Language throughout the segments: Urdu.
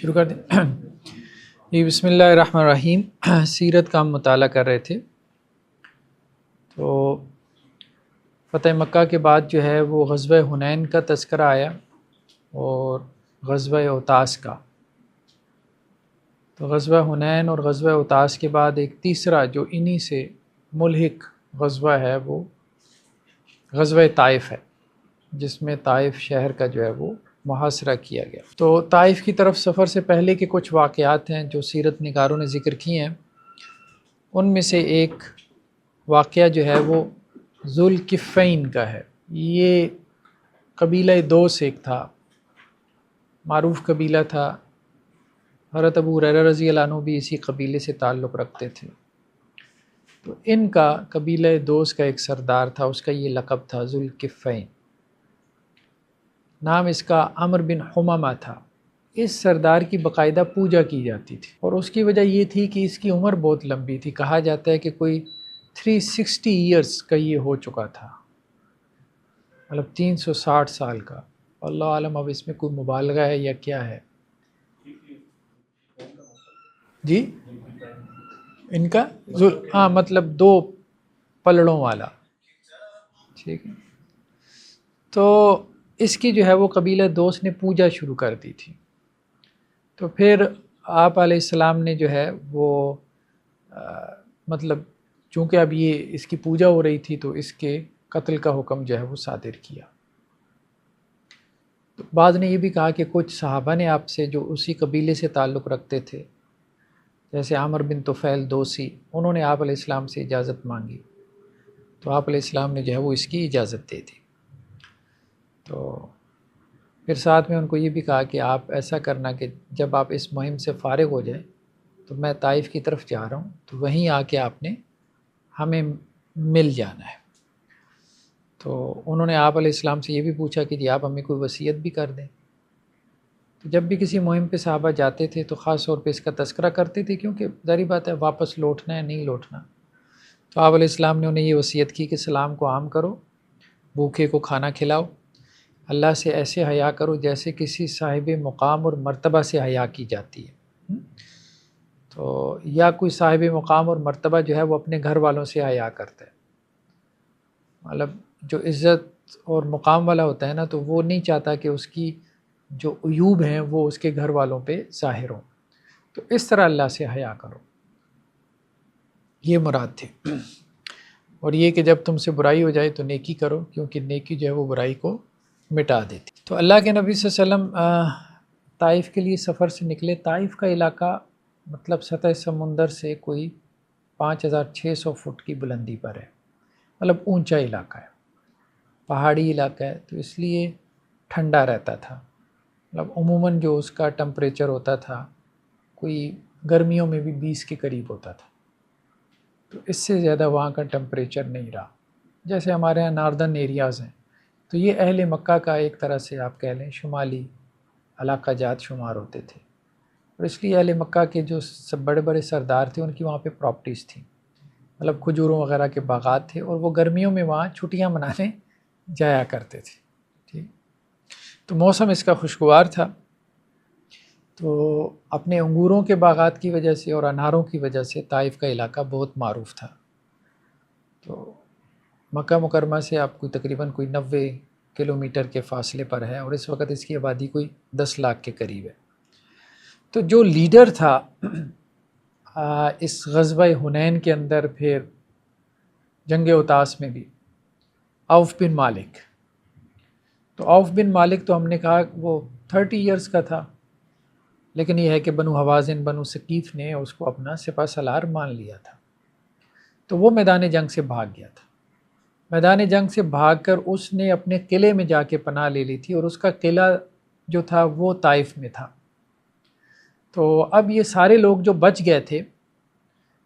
شروع کر دیں جی بسم اللہ الرحمن الرحیم۔ سیرت کا ہم مطالعہ کر رہے تھے، تو فتح مکہ کے بعد جو ہے وہ غزوہ حنین کا تذکرہ آیا اور غزوہ اوتاس کا۔ تو غزوہ حنین اور غزوہ اوتاس کے بعد ایک تیسرا جو انہی سے ملحق غزوہ ہے وہ غزوہ طائف ہے، جس میں طائف شہر کا جو ہے وہ محاصرہ کیا گیا۔ تو طائف کی طرف سفر سے پہلے کے کچھ واقعات ہیں جو سیرت نگاروں نے ذکر کیے ہیں۔ ان میں سے ایک واقعہ جو ہے وہ ذوالکفین کا ہے۔ یہ قبیلہ دوس ایک تھا، معروف قبیلہ تھا۔ حضرت ابو ہریرہ رضی اللہ عنہ بھی اسی قبیلے سے تعلق رکھتے تھے۔ تو ان کا قبیلہ دوس کا ایک سردار تھا، اس کا یہ لقب تھا ذوالکفین۔ نام اس کا عمر بن حمامہ تھا۔ اس سردار کی باقاعدہ پوجا کی جاتی تھی، اور اس کی وجہ یہ تھی کہ اس کی عمر بہت لمبی تھی۔ کہا جاتا ہے کہ کوئی 360 ایئرز کا یہ ہو چکا تھا، مطلب 360 سال کا۔ اللہ عالم اب اس میں کوئی مبالغہ ہے یا کیا ہے جی ان کا ہاں مطلب 2 پلڑوں والا، ٹھیک ہے۔ تو اس کی جو ہے وہ قبیلہ دوست نے پوجا شروع کر دی تھی۔ تو پھر آپ علیہ السلام نے جو ہے وہ مطلب چونکہ اب یہ اس کی پوجا ہو رہی تھی تو اس کے قتل کا حکم جو ہے وہ صادر کیا۔ تو بعض نے یہ بھی کہا کہ کچھ صحابہ نے آپ سے جو اسی قبیلے سے تعلق رکھتے تھے، جیسے عامر بن طفیل دوسی، انہوں نے آپ علیہ السلام سے اجازت مانگی، تو آپ علیہ السلام نے جو ہے وہ اس کی اجازت دے دی۔ تو پھر ساتھ میں ان کو یہ بھی کہا کہ آپ ایسا کرنا کہ جب آپ اس مہم سے فارغ ہو جائیں تو میں طائف کی طرف جا رہا ہوں، تو وہیں آ کے آپ نے ہمیں مل جانا ہے۔ تو انہوں نے آپ علیہ السلام سے یہ بھی پوچھا کہ جی آپ ہمیں کوئی وصیت بھی کر دیں۔ تو جب بھی کسی مہم پہ صحابہ جاتے تھے تو خاص طور پہ اس کا تذکرہ کرتے تھے، کیونکہ ظاہری بات ہے واپس لوٹنا ہے نہیں لوٹنا۔ تو آپ علیہ السلام نے انہیں یہ وصیت کی کہ سلام کو عام کرو، بھوکے کو کھانا کھلاؤ، اللہ سے ایسے حیا کرو جیسے کسی صاحب مقام اور مرتبہ سے حیا کی جاتی ہے۔ تو یا کوئی صاحب مقام اور مرتبہ جو ہے وہ اپنے گھر والوں سے حیا کرتا ہے، مطلب جو عزت اور مقام والا ہوتا ہے نا، تو وہ نہیں چاہتا کہ اس کی جو عیوب ہیں وہ اس کے گھر والوں پہ ظاہر ہوں۔ تو اس طرح اللہ سے حیا کرو، یہ مراد تھی۔ اور یہ کہ جب تم سے برائی ہو جائے تو نیکی کرو، کیونکہ نیکی جو ہے وہ برائی کو مٹا دیتی۔ تو اللہ کے نبی صلی اللہ علیہ وسلم طائف کے لیے سفر سے نکلے۔ طائف کا علاقہ مطلب سطح سمندر سے کوئی 5600 فٹ کی بلندی پر ہے، مطلب اونچا علاقہ ہے، پہاڑی علاقہ ہے، تو اس لیے ٹھنڈا رہتا تھا۔ مطلب عموماً جو اس کا ٹمپریچر ہوتا تھا کوئی گرمیوں میں بھی 20 کے قریب ہوتا تھا، تو اس سے زیادہ وہاں کا ٹمپریچر نہیں رہا، جیسے ہمارے یہاں ناردرن ایریاز ہیں۔ تو یہ اہل مکہ کا ایک طرح سے آپ کہہ لیں شمالی علاقہ جات شمار ہوتے تھے، اور اس لیے اہل مکہ کے جو سب بڑے بڑے سردار تھے ان کی وہاں پہ پراپرٹیز تھیں، مطلب کھجوروں وغیرہ کے باغات تھے، اور وہ گرمیوں میں وہاں چھٹیاں منانے جایا کرتے تھے، ٹھیک۔ تو موسم اس کا خوشگوار تھا، تو اپنے انگوروں کے باغات کی وجہ سے اور اناروں کی وجہ سے طائف کا علاقہ بہت معروف تھا۔ تو مکہ مکرمہ سے آپ کو تقریباً کوئی 90 کلومیٹر کے فاصلے پر ہے، اور اس وقت اس کی آبادی کوئی 10 لاکھ کے قریب ہے۔ تو جو لیڈر تھا اس غزوہ حنین کے اندر، پھر جنگ اوتاس میں بھی، عوف بن مالک۔ تو عوف بن مالک تو ہم نے کہا وہ 30 ایئرز کا تھا، لیکن یہ ہے کہ بنو حوازن بنو ثقیف نے اس کو اپنا سپہ سالار مان لیا تھا۔ تو وہ میدان جنگ سے بھاگ گیا تھا۔ میدان جنگ سے بھاگ کر اس نے اپنے قلعے میں جا کے پناہ لے لی تھی، اور اس کا قلعہ جو تھا وہ طائف میں تھا۔ تو اب یہ سارے لوگ جو بچ گئے تھے،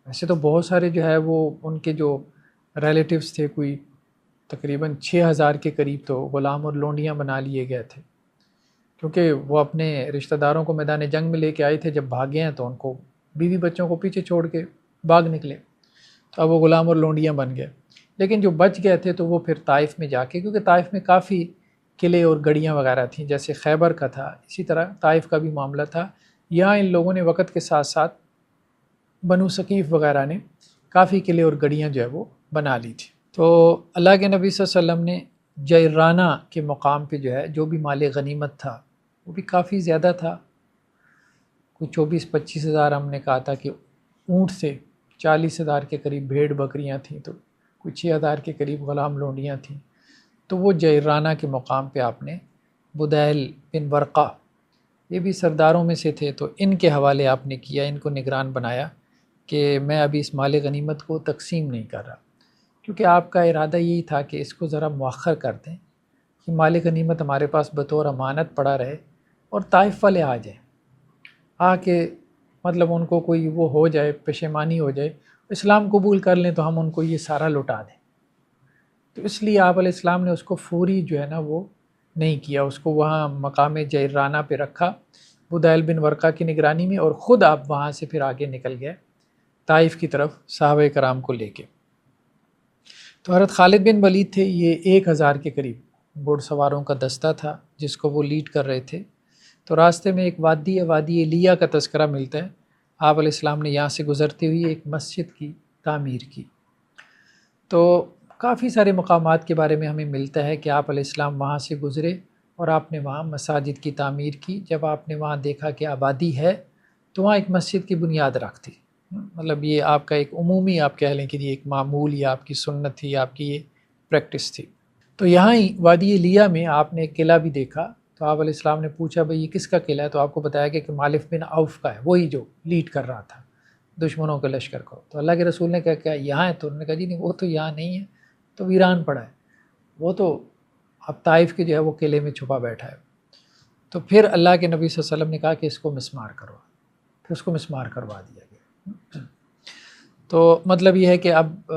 ویسے تو بہت سارے جو ہے وہ ان کے جو ریلیٹیوز تھے، کوئی تقریباً 6000 کے قریب تو غلام اور لونڈیاں بنا لیے گئے تھے، کیونکہ وہ اپنے رشتہ داروں کو میدان جنگ میں لے کے آئے تھے۔ جب بھاگے ہیں تو ان کو بیوی بچوں کو پیچھے چھوڑ کے بھاگ نکلے، تو اب وہ غلام اور لونڈیاں بن گئے۔ لیکن جو بچ گئے تھے تو وہ پھر طائف میں جا کے، کیونکہ طائف میں کافی قلعے اور گڑیاں وغیرہ تھیں، جیسے خیبر کا تھا، اسی طرح طائف کا بھی معاملہ تھا یہاں ان لوگوں نے وقت کے ساتھ ساتھ بنو ثقیف وغیرہ نے کافی قلعے اور گڑیاں جو ہے وہ بنا لی تھی۔ تو اللہ کے نبی صلی اللہ علیہ وسلم نے جیرانہ کے مقام پہ جو ہے جو بھی مال غنیمت تھا وہ بھی کافی زیادہ تھا، کوئی 24-25 ہزار ہم نے کہا تھا کہ اونٹ سے، 40 ہزار کے قریب بھیڑ بکریاں تھیں، تو کوئی 6 ہزار کے قریب غلام لونڈیاں تھیں۔ تو وہ جیرانہ کے مقام پہ آپ نے بدیل بن ورقہ، یہ بھی سرداروں میں سے تھے، تو ان کے حوالے آپ نے کیا، ان کو نگران بنایا کہ میں ابھی اس مال غنیمت کو تقسیم نہیں کر رہا، کیونکہ آپ کا ارادہ یہی تھا کہ اس کو ذرا مؤخر کر دیں کہ مال غنیمت ہمارے پاس بطور امانت پڑا رہے اور طائف والے آ جائیں، آ کے مطلب ان کو کوئی وہ ہو جائے، پشیمانی ہو جائے، اسلام قبول کر لیں تو ہم ان کو یہ سارا لوٹا دیں۔ تو اس لیے آپ علیہ السلام نے اس کو فوری جو ہے نا وہ نہیں کیا، اس کو وہاں مقام جیرانہ پہ رکھا بدیل بن ورقہ کی نگرانی میں، اور خود آپ وہاں سے پھر آگے نکل گئے طائف کی طرف صحابہ کرام کو لے کے۔ تو حضرت خالد بن ولید تھے، یہ 1000 کے قریب گھوڑ سواروں کا دستہ تھا جس کو وہ لیڈ کر رہے تھے۔ تو راستے میں ایک وادی ہے، وادی ایلیا کا تذکرہ ملتا ہے، آپ علیہ السلام نے یہاں سے گزرتے ہوئے ایک مسجد کی تعمیر کی۔ تو کافی سارے مقامات کے بارے میں ہمیں ملتا ہے کہ آپ علیہ السلام وہاں سے گزرے اور آپ نے وہاں مساجد کی تعمیر کی۔ جب آپ نے وہاں دیکھا کہ آبادی ہے تو وہاں ایک مسجد کی بنیاد رکھ دی، مطلب یہ آپ کا ایک عمومی آپ کہہ لیں کہ یہ ایک معمول یا آپ کی سنت تھی، آپ کی یہ پریکٹس تھی۔ تو یہاں ہی وادی ایلیا میں آپ نے ایک قلعہ بھی دیکھا، تو آپ علیہ السلام نے پوچھا بھئی یہ کس کا قلعہ ہے؟ تو آپ کو بتایا گیا کہ مالک بن عوف کا ہے، وہی جو لیڈ کر رہا تھا دشمنوں کے لشکر کو۔ تو اللہ کے رسول نے کہا کیا یہاں ہے؟ تو انہوں نے کہا جی نہیں، وہ تو یہاں نہیں ہے، تو ویران پڑا ہے، وہ تو اب طائف کے جو ہے وہ قلعے میں چھپا بیٹھا ہے۔ تو پھر اللہ کے نبی صلی اللہ علیہ وسلم نے کہا کہ اس کو مسمار کروا، پھر اس کو مسمار کروا دیا گیا۔ تو مطلب یہ ہے کہ اب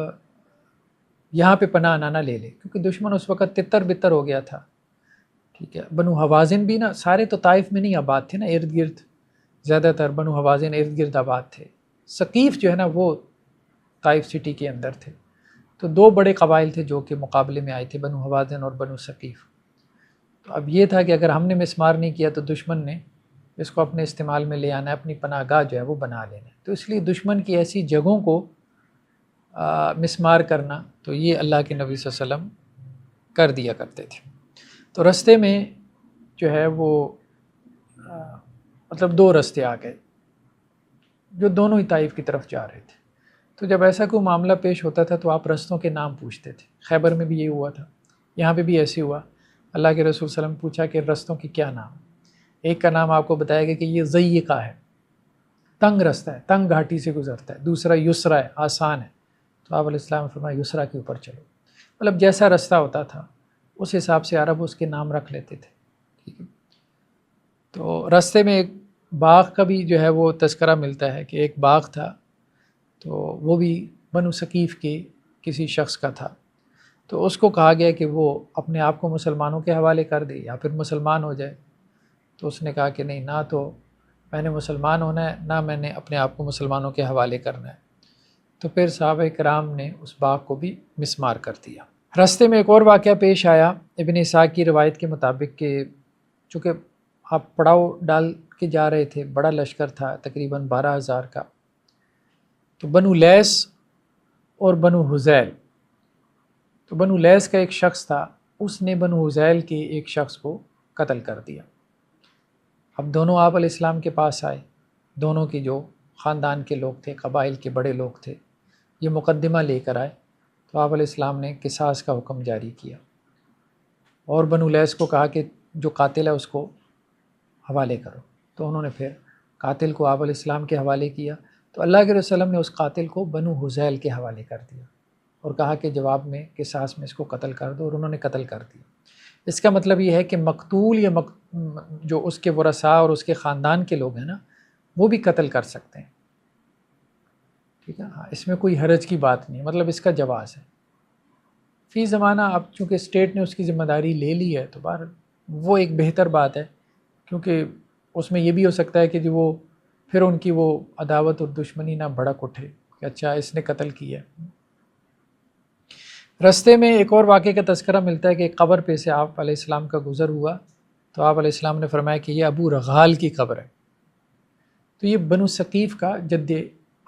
یہاں پہ پناہ نہ لے لے، کیونکہ دشمن اس وقت تتر بتر ہو گیا تھا، ٹھیک ہے۔ بنو حوازن بھی نا سارے تو طائف میں نہیں آباد تھے نا، ارد گرد زیادہ تر بنو حوازن ارد گرد آباد تھے۔ ثقیف جو ہے نا وہ طائف سٹی کے اندر تھے۔ تو 2 بڑے قبائل تھے جو کہ مقابلے میں آئے تھے، بنو حوازن اور بنو ثقیف۔ تو اب یہ تھا کہ اگر ہم نے مسمار نہیں کیا تو دشمن نے اس کو اپنے استعمال میں لے آنا ہے، اپنی پناہ گاہ جو ہے وہ بنا لینا ہے۔ تو اس لیے دشمن کی ایسی جگہوں کو مسمار کرنا تو یہ اللہ کے نبی صلی اللہ علیہ وسلم کر دیا کرتے تھے۔ تو رستے میں جو ہے وہ مطلب 2 رستے آ گئے جو دونوں ہی طائف کی طرف جا رہے تھے۔ تو جب ایسا کوئی معاملہ پیش ہوتا تھا تو آپ رستوں کے نام پوچھتے تھے۔ خیبر میں بھی یہ ہوا تھا، یہاں پہ بھی ایسے ہوا۔ اللہ کے رسول صلی اللہ علیہ وسلم پوچھا کہ رستوں کی کیا نام؟ ایک کا نام آپ کو بتایا گیا کہ یہ ضیقہ ہے، تنگ رستہ ہے، تنگ گھاٹی سے گزرتا ہے۔ دوسرا یسرا ہے، آسان ہے۔ تو آپ علیہ السلام نے فرمایا یسرا کے اوپر چلو، مطلب جیسا رستہ ہوتا تھا اس حساب سے عرب اس کے نام رکھ لیتے تھے، ٹھیک ہے۔ تو رستے میں ایک باغ کا بھی جو ہے وہ تذکرہ ملتا ہے کہ ایک باغ تھا، تو وہ بھی بنو ثقیف کے کسی شخص کا تھا۔ تو اس کو کہا گیا کہ وہ اپنے آپ کو مسلمانوں کے حوالے کر دے یا پھر مسلمان ہو جائے۔ تو اس نے کہا کہ نہیں، نہ تو میں نے مسلمان ہونا ہے، نہ میں نے اپنے آپ کو مسلمانوں کے حوالے کرنا ہے۔ تو پھر صحابہ کرام نے اس باغ کو بھی مسمار کر دیا۔ راستے میں ایک اور واقعہ پیش آیا ابن اسحاق کی روایت کے مطابق کہ چونکہ آپ پڑاؤ ڈال کے جا رہے تھے، بڑا لشکر تھا تقریباً 12,000 کا، تو بنو لیس اور بنو حذیل، تو بنو لیس کا ایک شخص تھا، اس نے بنو حذیل کے ایک شخص کو قتل کر دیا۔ اب دونوں آپ علیہ السلام کے پاس آئے، دونوں کے جو خاندان کے لوگ تھے، قبائل کے بڑے لوگ تھے، یہ مقدمہ لے کر آئے۔ تو آپ علیہ السلام نے قصاص کا حکم جاری کیا اور بنو لیس کو کہا کہ جو قاتل ہے اس کو حوالے کرو۔ تو انہوں نے پھر قاتل کو آپ علیہ السلام کے حوالے کیا۔ تو اللہ کے رسول نے اس قاتل کو بنو حذیل کے حوالے کر دیا اور کہا کہ جواب میں قصاص میں اس کو قتل کر دو، اور انہوں نے قتل کر دیا۔ اس کا مطلب یہ ہے کہ مقتول یا جو اس کے ورثاء اور اس کے خاندان کے لوگ ہیں نا، وہ بھی قتل کر سکتے ہیں، ٹھیک ہے۔ ہاں، اس میں کوئی حرج کی بات نہیں، مطلب اس کا جواز ہے فی زمانہ۔ اب چونکہ اسٹیٹ نے اس کی ذمہ داری لے لی ہے تو بہر وہ ایک بہتر بات ہے، کیونکہ اس میں یہ بھی ہو سکتا ہے کہ جو وہ پھر ان کی وہ عداوت اور دشمنی نہ بھڑک اٹھے کہ اچھا اس نے قتل کیا۔ رستے میں ایک اور واقعے کا تذکرہ ملتا ہے کہ ایک قبر پہ سے آپ علیہ السلام کا گزر ہوا، تو آپ علیہ السلام نے فرمایا کہ یہ ابو رغال کی قبر ہے۔ تو یہ بنو ثقیف کا جد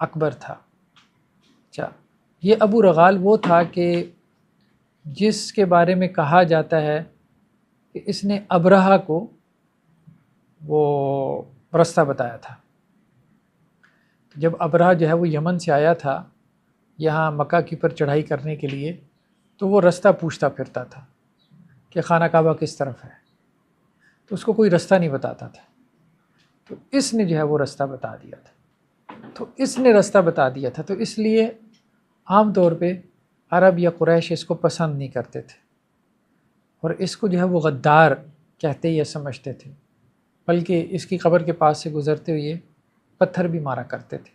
اکبر تھا۔ اچھا، یہ ابو رغال وہ تھا کہ جس کے بارے میں کہا جاتا ہے کہ اس نے ابرہہ کو وہ رستہ بتایا تھا۔ جب ابرہہ جو ہے وہ یمن سے آیا تھا یہاں مکہ کی پر چڑھائی کرنے کے لیے، تو وہ رستہ پوچھتا پھرتا تھا کہ خانہ کعبہ کس طرف ہے، تو اس کو کوئی رستہ نہیں بتاتا تھا، تو اس نے جو ہے وہ رستہ بتا دیا تھا۔ تو اس لیے عام طور پہ عرب یا قریش اس کو پسند نہیں کرتے تھے، اور اس کو جو ہے وہ غدار کہتے یا سمجھتے تھے، بلکہ اس کی قبر کے پاس سے گزرتے ہوئے پتھر بھی مارا کرتے تھے۔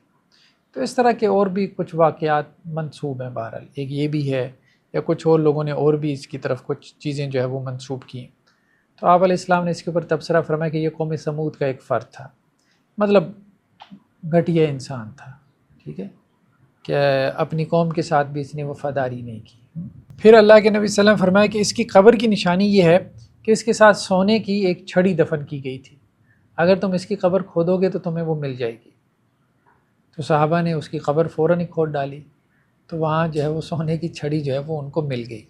تو اس طرح کے اور بھی کچھ واقعات منسوب ہیں، بہرحال ایک یہ بھی ہے، یا کچھ اور لوگوں نے اور بھی اس کی طرف کچھ چیزیں جو ہے وہ منسوب کی۔ تو آپ علیہ السلام نے اس کے اوپر تبصرہ فرمایا کہ یہ قوم سمود کا ایک فرد تھا، مطلب گھٹیا انسان تھا، ٹھیک ہے، کہ اپنی قوم کے ساتھ بھی اس نے وفاداری نہیں کی۔ پھر اللہ کے نبی صلی اللہ علیہ وسلم فرمایا کہ اس کی قبر کی نشانی یہ ہے کہ اس کے ساتھ سونے کی ایک چھڑی دفن کی گئی تھی، اگر تم اس کی قبر کھودو گے تو تمہیں وہ مل جائے گی۔ تو صحابہ نے اس کی قبر فوراً ہی کھود ڈالی، تو وہاں جو ہے وہ سونے کی چھڑی جو ہے وہ ان کو مل گئی۔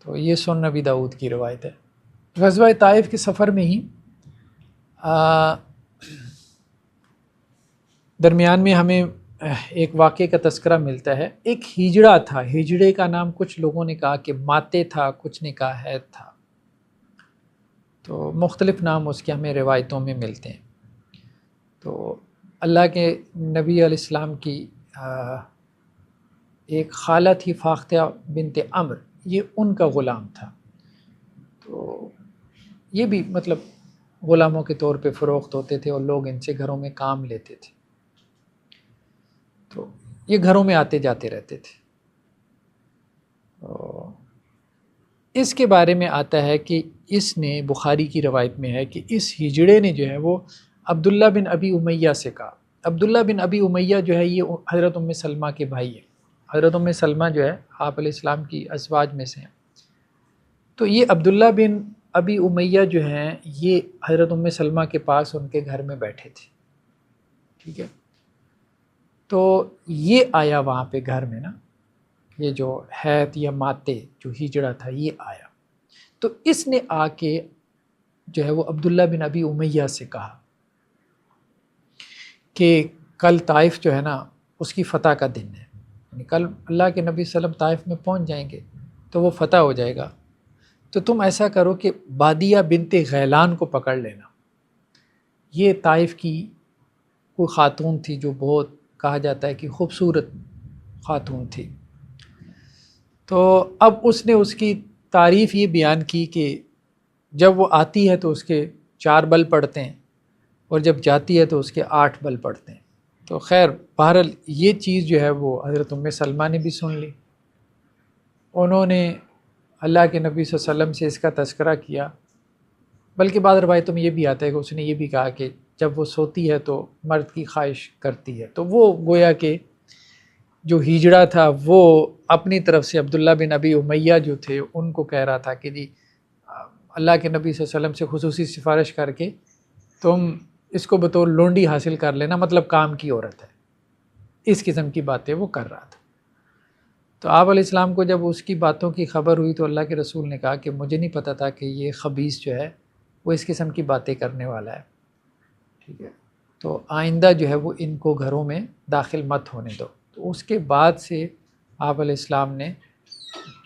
تو یہ سنن نبی داؤد کی روایت ہے۔ غزوہ طائف کے سفر میں ہی درمیان میں ہمیں ایک واقعے کا تذکرہ ملتا ہے۔ ایک ہجڑا تھا، ہجڑے کا نام کچھ لوگوں نے کہا کہ ماتے تھا، کچھ نے کہا حید تھا، تو مختلف نام اس کے ہمیں روایتوں میں ملتے ہیں۔ تو اللہ کے نبی علیہ السلام کی ایک خالہ تھی فاختہ بنت عمر، یہ ان کا غلام تھا، تو یہ بھی مطلب غلاموں کے طور پہ فروخت ہوتے تھے اور لوگ ان سے گھروں میں کام لیتے تھے، تو یہ گھروں میں آتے جاتے رہتے تھے۔ اس کے بارے میں آتا ہے کہ اس نے بخاری کی روایت میں ہے کہ اس ہجڑے نے جو ہے وہ عبداللہ بن ابی امیہ سے کہا۔ عبداللہ بن ابی امیہ جو ہے یہ حضرت ام سلمہ کے بھائی ہیں، حضرت ام سلمہ جو ہے آپ علیہ السلام کی ازواج میں سے ہیں۔ تو یہ عبداللہ بن ابی امیہ جو ہیں یہ حضرت ام سلمہ کے پاس ان کے گھر میں بیٹھے تھے، ٹھیک ہے، تو یہ آیا وہاں پہ گھر میں نا، یہ جو حید یا ماتے جو ہجڑا تھا یہ آیا، تو اس نے آ کے جو ہے وہ عبداللہ بن ابی امیہ سے کہا کہ کل طائف جو ہے نا اس کی فتح کا دن ہے، یعنی کل اللہ کے نبی صلی اللہ علیہ وسلم طائف میں پہنچ جائیں گے تو وہ فتح ہو جائے گا، تو تم ایسا کرو کہ بادیہ بنت غیلان کو پکڑ لینا۔ یہ طائف کی کوئی خاتون تھی جو بہت کہا جاتا ہے کہ خوبصورت خاتون تھی، تو اب اس نے اس کی تعریف یہ بیان کی کہ جب وہ آتی ہے تو اس کے 4 بل پڑتے ہیں اور جب جاتی ہے تو اس کے 8 بل پڑتے ہیں۔ تو خیر بہرحال یہ چیز جو ہے وہ حضرت ام سلمہ نے بھی سن لی، انہوں نے اللہ کے نبی صلی اللہ علیہ وسلم سے اس کا تذکرہ کیا، بلکہ بعض روایتوں میں یہ بھی آتا ہے کہ اس نے یہ بھی کہا کہ جب وہ سوتی ہے تو مرد کی خواہش کرتی ہے، تو وہ گویا کہ جو ہجڑا تھا وہ اپنی طرف سے عبداللہ بن ابی امیہ جو تھے ان کو کہہ رہا تھا کہ جی اللہ کے نبی صلی اللہ علیہ وسلم سے خصوصی سفارش کر کے تم اس کو بطور لونڈی حاصل کر لینا، مطلب کام کی عورت ہے، اس قسم کی باتیں وہ کر رہا تھا۔ تو آپ علیہ السلام کو جب اس کی باتوں کی خبر ہوئی تو اللہ کے رسول نے کہا کہ مجھے نہیں پتہ تھا کہ یہ خبیث جو ہے وہ اس قسم کی باتیں کرنے والا ہے، ٹھیک ہے، تو آئندہ جو ہے وہ ان کو گھروں میں داخل مت ہونے دو۔ تو اس کے بعد سے آپ علیہ السلام نے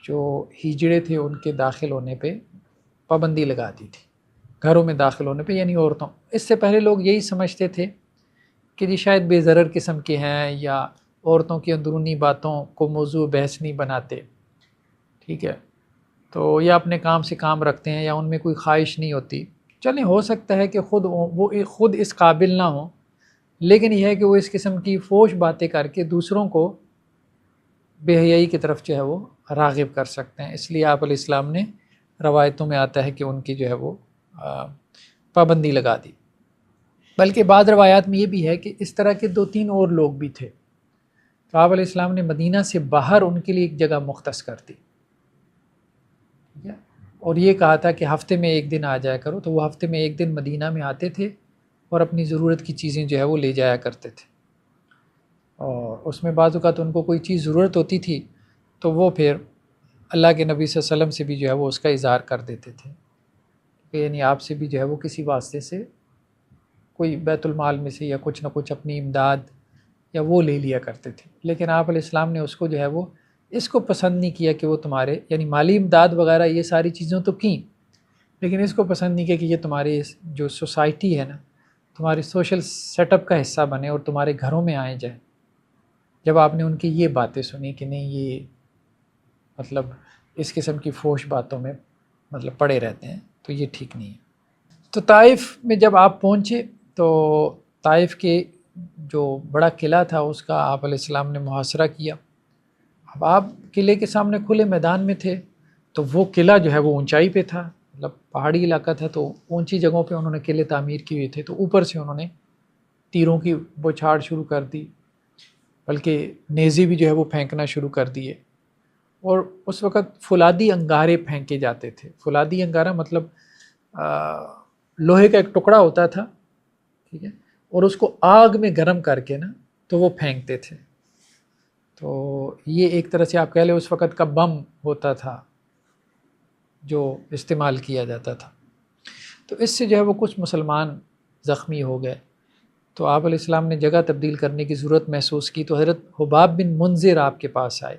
جو ہجڑے تھے ان کے داخل ہونے پہ پابندی لگا دی تھی، گھروں میں داخل ہونے پہ، یعنی عورتوں۔ اس سے پہلے لوگ یہی سمجھتے تھے کہ جی شاید بے ضرر قسم کے ہیں یا عورتوں کی اندرونی باتوں کو موضوع بحث نہیں بناتے، ٹھیک ہے، تو یا اپنے کام سے کام رکھتے ہیں یا ان میں کوئی خواہش نہیں ہوتی۔ چلیں ہو سکتا ہے کہ وہ خود اس قابل نہ ہوں، لیکن یہ ہے کہ وہ اس قسم کی فوش باتیں کر کے دوسروں کو بے حیائی کی طرف جو ہے وہ راغب کر سکتے ہیں، اس لیے آپ علیہ السلام نے روایتوں میں آتا ہے کہ ان کی جو ہے وہ پابندی لگا دی۔ بلکہ بعض روایات میں یہ بھی ہے کہ اس طرح کے 2-3 اور لوگ بھی تھے، تو آپ علیہ السلام نے مدینہ سے باہر ان کے لیے ایک جگہ مختص کر دی، ٹھیک ہے، اور یہ کہا تھا کہ ہفتے میں 1 دن آ جایا کرو، تو وہ ہفتے میں 1 دن مدینہ میں آتے تھے اور اپنی ضرورت کی چیزیں جو ہے وہ لے جایا کرتے تھے، اور اس میں بعض اوقات ان کو کوئی چیز ضرورت ہوتی تھی تو وہ پھر اللہ کے نبی صلی اللہ علیہ وسلم سے بھی جو ہے وہ اس کا اظہار کر دیتے تھے کہ یعنی آپ سے بھی جو ہے وہ کسی واسطے سے کوئی بیت المال میں سے یا کچھ نہ کچھ اپنی امداد یا وہ لے لیا کرتے تھے۔ لیکن آپ علیہ السلام نے اس کو جو ہے وہ اس کو پسند نہیں کیا کہ وہ تمہارے یعنی مالی امداد وغیرہ یہ ساری چیزوں تو کیں، لیکن اس کو پسند نہیں کیا کہ یہ تمہاری جو سوسائٹی ہے نا، تمہاری سوشل سیٹ اپ کا حصہ بنے اور تمہارے گھروں میں آئے جائیں۔ جب آپ نے ان کی یہ باتیں سنی کہ نہیں یہ مطلب اس قسم کی فحش باتوں میں مطلب پڑے رہتے ہیں تو یہ ٹھیک نہیں ہے۔ تو طائف میں جب آپ پہنچے تو طائف کے جو بڑا قلعہ تھا اس کا آپ علیہ السلام نے محاصرہ کیا۔ اب آپ قلعے کے سامنے کھلے میدان میں تھے تو وہ قلعہ جو ہے وہ اونچائی پہ تھا، مطلب پہاڑی علاقہ تھا، تو اونچی جگہوں پہ انہوں نے قلعے تعمیر کیے ہوئے تھے، تو اوپر سے انہوں نے تیروں کی بوچھاڑ شروع کر دی، بلکہ نیزے بھی جو ہے وہ پھینکنا شروع کر دیے۔ اور اس وقت فولادی انگارے پھینکے جاتے تھے۔ فولادی انگارہ مطلب لوہے کا ایک ٹکڑا ہوتا تھا، ٹھیک ہے، اور اس کو آگ میں گرم کر کے نا تو وہ پھینکتے تھے۔ تو یہ ایک طرح سے آپ کہہ لیں اس وقت کا بم ہوتا تھا جو استعمال کیا جاتا تھا۔ تو اس سے جو ہے وہ کچھ مسلمان زخمی ہو گئے، تو آپ علیہ السلام نے جگہ تبدیل کرنے کی ضرورت محسوس کی، تو حضرت حباب بن منذر آپ کے پاس آئے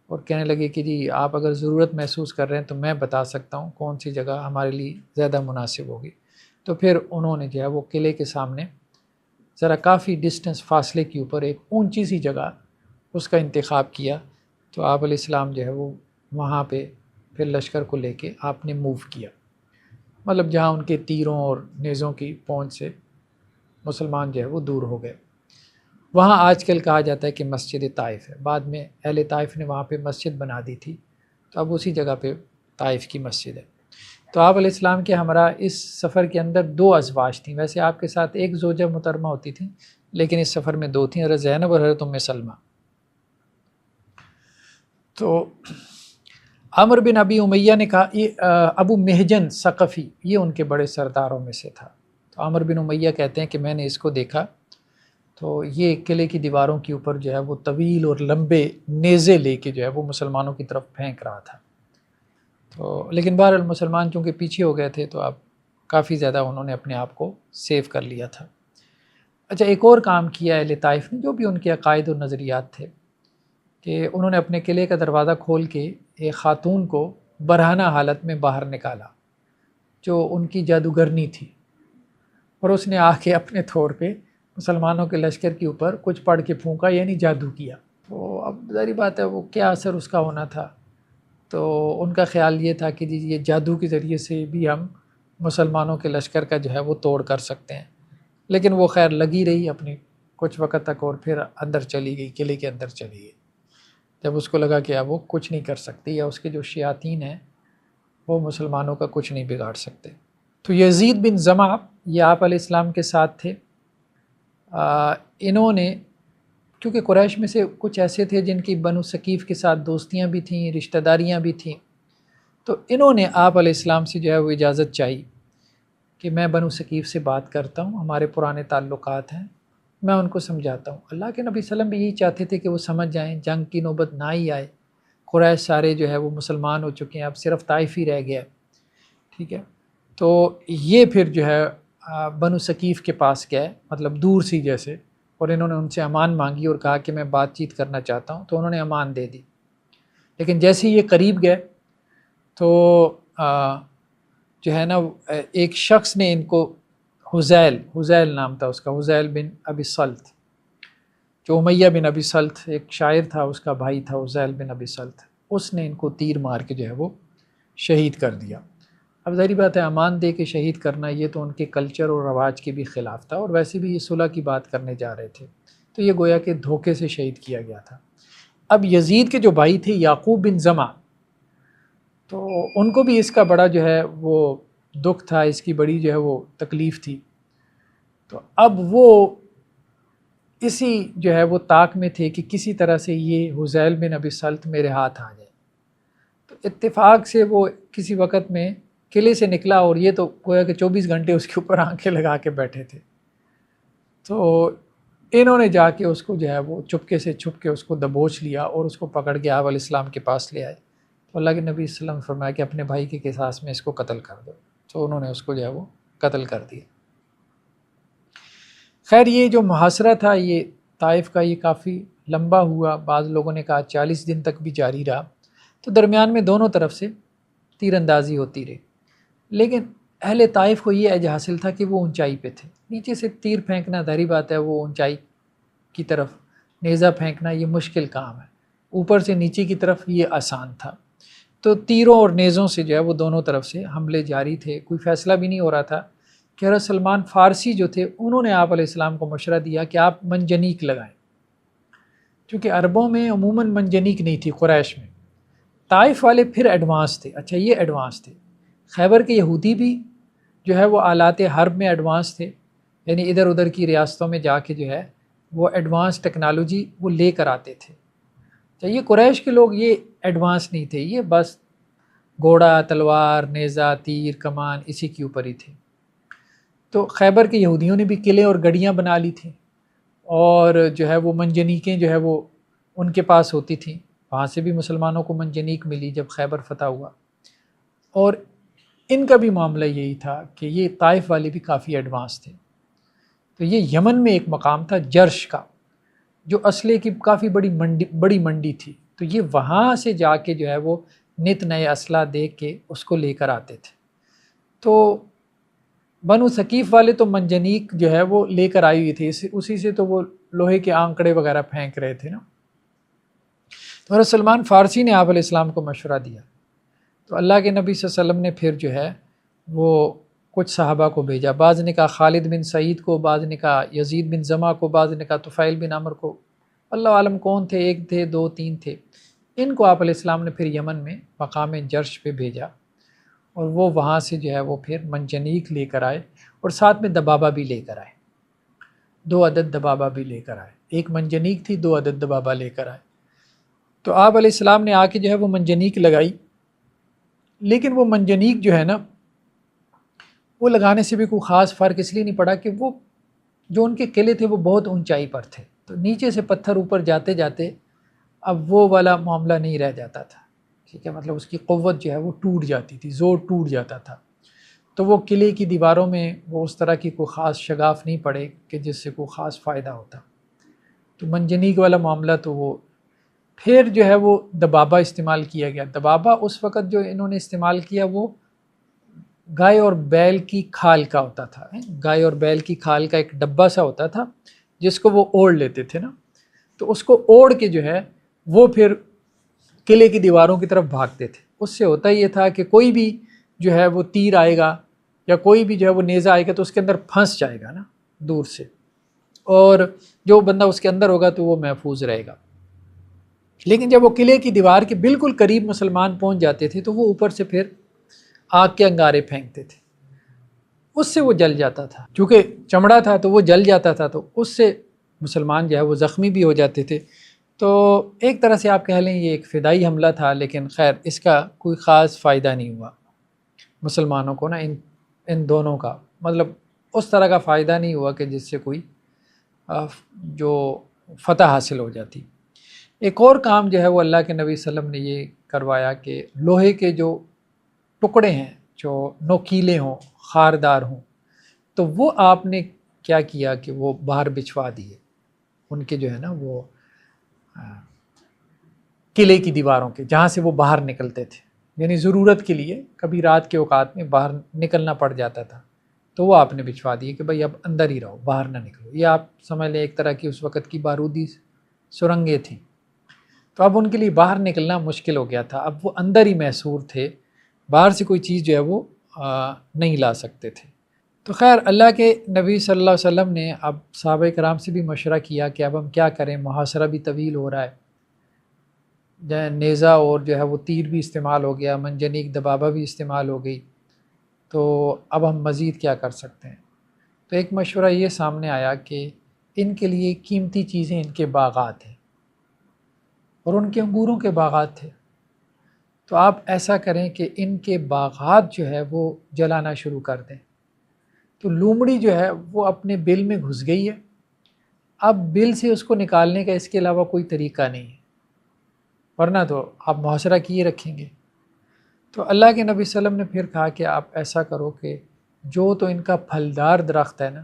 اور کہنے لگے کہ جی آپ اگر ضرورت محسوس کر رہے ہیں تو میں بتا سکتا ہوں کون سی جگہ ہمارے لیے زیادہ مناسب ہوگی۔ تو پھر انہوں نے جو ہے وہ قلعے کے سامنے ذرا کافی ڈسٹنس فاصلے کے اوپر ایک اونچی سی جگہ اس کا انتخاب کیا، تو آپ علیہ السلام جو ہے وہ وہاں پہ پھر لشکر کو لے کے آپ نے موو کیا، مطلب جہاں ان کے تیروں اور نیزوں کی پہنچ سے مسلمان جو ہے وہ دور ہو گئے۔ وہاں آج کل کہا جاتا ہے کہ مسجد طائف ہے، بعد میں اہل طائف نے وہاں پہ مسجد بنا دی تھی، تو اب اسی جگہ پہ طائف کی مسجد ہے۔ تو آپ علیہ السلام کے ہمراہ اس سفر کے اندر 2 ازواج تھیں، ویسے آپ کے ساتھ ایک زوجہ محترمہ ہوتی تھیں، لیکن اس سفر میں 2 تھیں، حضرت زینب اور حضرت ام سلمہ۔ تو عمر بن ابی امیہ نے کہا، یہ ابو محجن ثقفی یہ ان کے بڑے سرداروں میں سے تھا۔ تو عمر بن امیہ کہتے ہیں کہ میں نے اس کو دیکھا تو یہ قلعے کی دیواروں کے اوپر جو ہے وہ طویل اور لمبے نیزے لے کے جو ہے وہ مسلمانوں کی طرف پھینک رہا تھا۔ تو لیکن بہرحال مسلمان چونکہ پیچھے ہو گئے تھے تو اب کافی زیادہ انہوں نے اپنے آپ کو سیو کر لیا تھا۔ اچھا، ایک اور کام کیا اہل طائف نے جو بھی ان کے عقائد اور نظریات تھے، کہ انہوں نے اپنے قلعے کا دروازہ کھول کے ایک خاتون کو برہنہ حالت میں باہر نکالا جو ان کی جادوگرنی تھی، اور اس نے آ کے اپنے طور پہ مسلمانوں کے لشکر کے اوپر کچھ پڑھ کے پھونکا، یعنی جادو کیا۔ تو اب ظاہری بات ہے وہ کیا اثر اس کا ہونا تھا، تو ان کا خیال یہ تھا کہ جی یہ جادو کے ذریعے سے بھی ہم مسلمانوں کے لشکر کا جو ہے وہ توڑ کر سکتے ہیں۔ لیکن وہ خیر لگی رہی اپنی کچھ وقت تک، اور پھر اندر چلی گئی، قلعے کے اندر چلی گئی، جب اس کو لگا کہ اب وہ کچھ نہیں کر سکتی، یا اس کے جو شیاطین ہیں وہ مسلمانوں کا کچھ نہیں بگاڑ سکتے۔ تو یزید بن زمع یہ آپ علیہ السلام کے ساتھ تھے۔ انہوں نے کیونکہ قریش میں سے کچھ ایسے تھے جن کی بنو ثقیف کے ساتھ دوستیاں بھی تھیں، رشتہ داریاں بھی تھیں، تو انہوں نے آپ علیہ السلام سے جو ہے وہ اجازت چاہی کہ میں بنو ثقیف سے بات کرتا ہوں، ہمارے پرانے تعلقات ہیں، میں ان کو سمجھاتا ہوں۔ اللہ کے نبی صلی اللہ علیہ وسلم بھی یہی چاہتے تھے کہ وہ سمجھ جائیں، جنگ کی نوبت نہ ہی آئے، قریش سارے جو ہے وہ مسلمان ہو چکے ہیں، اب صرف طائف ہی رہ گیا، ٹھیک ہے۔ تو یہ پھر جو ہے بنو ثقیف کے پاس گئے، مطلب دور سی جیسے، اور انہوں نے ان سے امان مانگی اور کہا کہ میں بات چیت کرنا چاہتا ہوں، تو انہوں نے امان دے دی۔ لیکن جیسے ہی یہ قریب گئے تو جو ہے نا ایک شخص نے ان کو حزیل نام تھا اس کا، حزیل بن ابی سلط، جو امیہ بن ابی سلط ایک شاعر تھا، اس کا بھائی تھا حزیل بن ابی سلط، اس نے ان کو تیر مار کے جو ہے وہ شہید کر دیا۔ اب ظاہری بات ہے امان دے کے شہید کرنا یہ تو ان کے کلچر اور رواج کے بھی خلاف تھا، اور ویسے بھی یہ صلح کی بات کرنے جا رہے تھے، تو یہ گویا کہ دھوکے سے شہید کیا گیا تھا۔ اب یزید کے جو بھائی تھے یعقوب بن زمع، تو ان کو بھی اس کا بڑا جو ہے وہ دکھ تھا، اس کی بڑی جو ہے وہ تکلیف تھی، تو اب وہ اسی جو ہے وہ طاق میں تھے کہ کسی طرح سے یہ حزیل بن ابی سلط میرے ہاتھ آ جائے۔ تو اتفاق سے وہ کسی وقت میں قلعے سے نکلا اور یہ تو گویا کہ 24 گھنٹے اس کے اوپر آنکھیں لگا کے بیٹھے تھے. تو انہوں نے جا کے اس کو جو ہے وہ چپکے سے چھپ کے اس کو دبوچ لیا اور اس کو پکڑ کے آپ علیہ السلام کے پاس لے آئے. تو اللہ کے نبی صلی اللہ علیہ وسلم نے فرمایا کہ اپنے بھائی کے قصاص میں اس کو قتل کر دو. تو انہوں نے اس کو جو ہے وہ قتل کر دیا. خیر یہ جو محاصرہ تھا یہ طائف کا یہ کافی لمبا ہوا، بعض لوگوں نے کہا 40 دن تک بھی جاری رہا. تو درمیان میں دونوں طرف سے تیر اندازی ہوتی رہی، لیکن اہل طائف کو یہ عجز حاصل تھا کہ وہ اونچائی پہ تھے. نیچے سے تیر پھینکنا ظاہری بات ہے، وہ اونچائی کی طرف نیزہ پھینکنا یہ مشکل کام ہے، اوپر سے نیچے کی طرف یہ آسان تھا. تو تیروں اور نیزوں سے جو ہے وہ دونوں طرف سے حملے جاری تھے. کوئی فیصلہ بھی نہیں ہو رہا تھا کہ حضرت سلمان فارسی جو تھے انہوں نے آپ علیہ السلام کو مشورہ دیا کہ آپ منجنیق لگائیں، چونکہ عربوں میں عموماً منجنیق نہیں تھی، قریش میں. طائف والے پھر ایڈوانس تھے. اچھا یہ ایڈوانس تھے. خیبر کے یہودی بھی جو ہے وہ آلات حرب میں ایڈوانس تھے، یعنی ادھر ادھر کی ریاستوں میں جا کے جو ہے وہ ایڈوانس ٹیکنالوجی وہ لے کر آتے تھے. اچھا یہ قریش کے لوگ یہ ایڈوانس نہیں تھے، یہ بس گھوڑا، تلوار، نیزہ، تیر، کمان اسی کے اوپر ہی تھے. تو خیبر کے یہودیوں نے بھی قلعے اور گڑیاں بنا لی تھیں، اور جو ہے وہ منجنیقیں جو ہے وہ ان کے پاس ہوتی تھیں. وہاں سے بھی مسلمانوں کو منجنیق ملی جب خیبر فتح ہوا. اور ان کا بھی معاملہ یہی تھا کہ یہ طائف والے بھی کافی ایڈوانس تھے. تو یہ یمن میں ایک مقام تھا جرش کا، جو اسلحے کی کافی بڑی منڈی تھی. تو یہ وہاں سے جا کے جو ہے وہ نت نئے اسلحہ دیکھ کے اس کو لے کر آتے تھے. تو بنو ثقیف والے تو منجنیق جو ہے وہ لے کر آئی ہوئی تھی، اسی سے تو وہ لوہے کے آنکڑے وغیرہ پھینک رہے تھے نا. تو حضرت سلمان فارسی نے آپ علیہ السلام کو مشورہ دیا. تو اللہ کے نبی صلی اللہ علیہ وسلم نے پھر جو ہے وہ کچھ صحابہ کو بھیجا. بعض نے کہا خالد بن سعید کو، بعض نے کہا یزید بن زمع کو، بعض نے کہا طفیل بن عمر کو. اللہ عالم کون تھے، ایک تھے، دو، تین تھے. ان کو آپ علیہ السلام نے پھر یمن میں مقام جرش پہ بھیجا، اور وہ وہاں سے جو ہے وہ پھر منجنیق لے کر آئے، اور ساتھ میں دبابہ بھی لے کر آئے. 2 عدد دبابہ بھی لے کر آئے. ایک منجنیق تھی، 2 عدد دبابہ لے کر آئے. تو آپ علیہ السلام نے آ کے جو ہے وہ منجنیق لگائی. لیکن وہ منجنیق جو ہے نا وہ لگانے سے بھی کوئی خاص فرق اس لیے نہیں پڑا کہ وہ جو ان کے قلعے تھے وہ بہت اونچائی پر تھے. تو نیچے سے پتھر اوپر جاتے جاتے اب وہ والا معاملہ نہیں رہ جاتا تھا. ٹھیک ہے، مطلب اس کی قوت جو ہے وہ ٹوٹ جاتی تھی، زور ٹوٹ جاتا تھا. تو وہ قلعے کی دیواروں میں وہ اس طرح کی کوئی خاص شگاف نہیں پڑے کہ جس سے کوئی خاص فائدہ ہوتا. تو منجنیق والا معاملہ تو وہ پھر جو ہے وہ دبابہ استعمال کیا گیا. دبابہ اس وقت جو انہوں نے استعمال کیا وہ گائے اور بیل کی کھال کا ہوتا تھا. گائے اور بیل کی کھال کا ایک ڈبہ سا ہوتا تھا جس کو وہ اوڑھ لیتے تھے نا. تو اس کو اوڑھ کے جو ہے وہ پھر قلعے کی دیواروں کی طرف بھاگتے تھے. اس سے ہوتا یہ تھا کہ کوئی بھی جو ہے وہ تیر آئے گا یا کوئی بھی جو ہے وہ نیزہ آئے گا تو اس کے اندر پھنس جائے گا نا دور سے، اور جو بندہ اس کے اندر ہوگا تو وہ محفوظ رہے گا. لیکن جب وہ قلعے کی دیوار کے بالکل قریب مسلمان پہنچ جاتے تھے تو وہ اوپر سے پھر آگ کے انگارے پھینکتے تھے. اس سے وہ جل جاتا تھا، چونکہ چمڑا تھا تو وہ جل جاتا تھا، تو اس سے مسلمان جو ہے وہ زخمی بھی ہو جاتے تھے. تو ایک طرح سے آپ کہہ لیں یہ ایک فدائی حملہ تھا، لیکن خیر اس کا کوئی خاص فائدہ نہیں ہوا مسلمانوں کو نا. ان دونوں کا مطلب اس طرح کا فائدہ نہیں ہوا کہ جس سے کوئی جو فتح حاصل ہو جاتی. ایک اور کام جو ہے وہ اللہ کے نبی صلی اللہ علیہ وسلم نے یہ کروایا کہ لوہے کے جو ٹکڑے ہیں جو نوکیلے ہوں، خاردار ہوں، تو وہ آپ نے کیا کیا کہ وہ باہر بچھوا دیے ان کے جو ہے نا وہ قلعے کی دیواروں کے، جہاں سے وہ باہر نکلتے تھے. یعنی ضرورت کے لیے کبھی رات کے اوقات میں باہر نکلنا پڑ جاتا تھا تو وہ آپ نے بچھوا دیے کہ بھائی اب اندر ہی رہو، باہر نہ نکلو. یہ آپ سمجھ لیں ایک طرح کی اس وقت کی بارودی سرنگیں تھیں. تو اب ان کے لیے باہر نکلنا مشکل ہو گیا تھا. اب وہ اندر ہی محصور تھے، باہر سے کوئی چیز جو ہے وہ نہیں لا سکتے تھے. تو خیر اللہ کے نبی صلی اللہ علیہ وسلم نے اب صحابہ کرام سے بھی مشورہ کیا کہ اب ہم کیا کریں، محاصرہ بھی طویل ہو رہا ہے، نیزہ اور جو ہے وہ تیر بھی استعمال ہو گیا، منجنیق دبابہ بھی استعمال ہو گئی، تو اب ہم مزید کیا کر سکتے ہیں. تو ایک مشورہ یہ سامنے آیا کہ ان کے لیے قیمتی چیزیں ان کے باغات ہیں، اور ان کے انگوروں کے باغات تھے. تو آپ ایسا کریں کہ ان کے باغات جو ہے وہ جلانا شروع کر دیں۔ تو لومڑی جو ہے وہ اپنے بل میں گھس گئی ہے، اب بل سے اس کو نکالنے کا اس کے علاوہ کوئی طریقہ نہیں ہے، ورنہ تو آپ محاصرہ کیے رکھیں گے۔ تو اللہ کے نبی صلی اللہ علیہ وسلم نے پھر کہا کہ آپ ایسا کرو کہ جو تو ان کا پھلدار درخت ہے نا،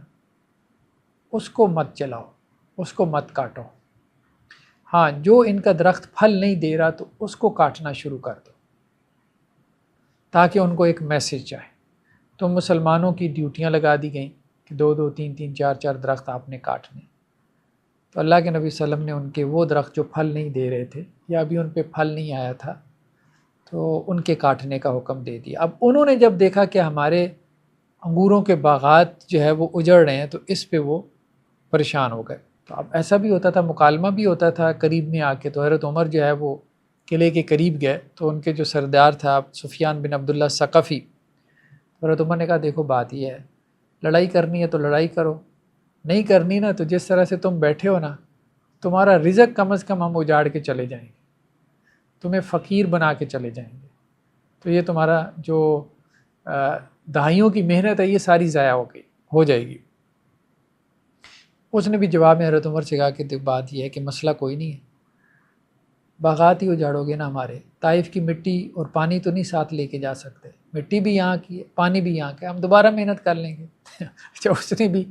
اس کو مت جلاؤ، اس کو مت کاٹو، ہاں جو ان کا درخت پھل نہیں دے رہا تو اس کو کاٹنا شروع کر دو، تاکہ ان کو ایک میسج جائے۔ تو مسلمانوں کی ڈیوٹیاں لگا دی گئیں کہ 2 3 4 درخت آپ نے کاٹنے۔ تو اللہ کے نبی صلی اللہ علیہ وسلم نے ان کے وہ درخت جو پھل نہیں دے رہے تھے یا ابھی ان پہ پھل نہیں آیا تھا تو ان کے کاٹنے کا حکم دے دیا۔ اب انہوں نے جب دیکھا کہ ہمارے انگوروں کے باغات جو ہے وہ اجڑ رہے ہیں تو اس پہ وہ پریشان ہو گئے۔ تو اب ایسا بھی ہوتا تھا، مکالمہ بھی ہوتا تھا قریب میں آ کے، تو حضرت عمر جو ہے وہ قلعے کے قریب گئے تو ان کے جو سردار تھا سفیان بن عبداللہ ثقفی، حضرت عمر نے کہا دیکھو بات یہ ہے، لڑائی کرنی ہے تو لڑائی کرو، نہیں کرنی نا تو جس طرح سے تم بیٹھے ہو نا، تمہارا رزق کم از کم ہم اجاڑ کے چلے جائیں گے، تمہیں فقیر بنا کے چلے جائیں گے، تو یہ تمہارا جو دہائیوں کی محنت ہے یہ ساری ضائع ہو جائے گی۔ اس نے بھی جواب میں حضرت عمر سے کہا کہ بات یہ ہے کہ مسئلہ کوئی نہیں ہے، باغات ہی اجاڑو گے نا ہمارے، طائف کی مٹی اور پانی تو نہیں ساتھ لے کے جا سکتے، مٹی بھی یہاں کی ہے پانی بھی یہاں کا ہے، ہم دوبارہ محنت کر لیں گے۔ اچھا اس نے بھی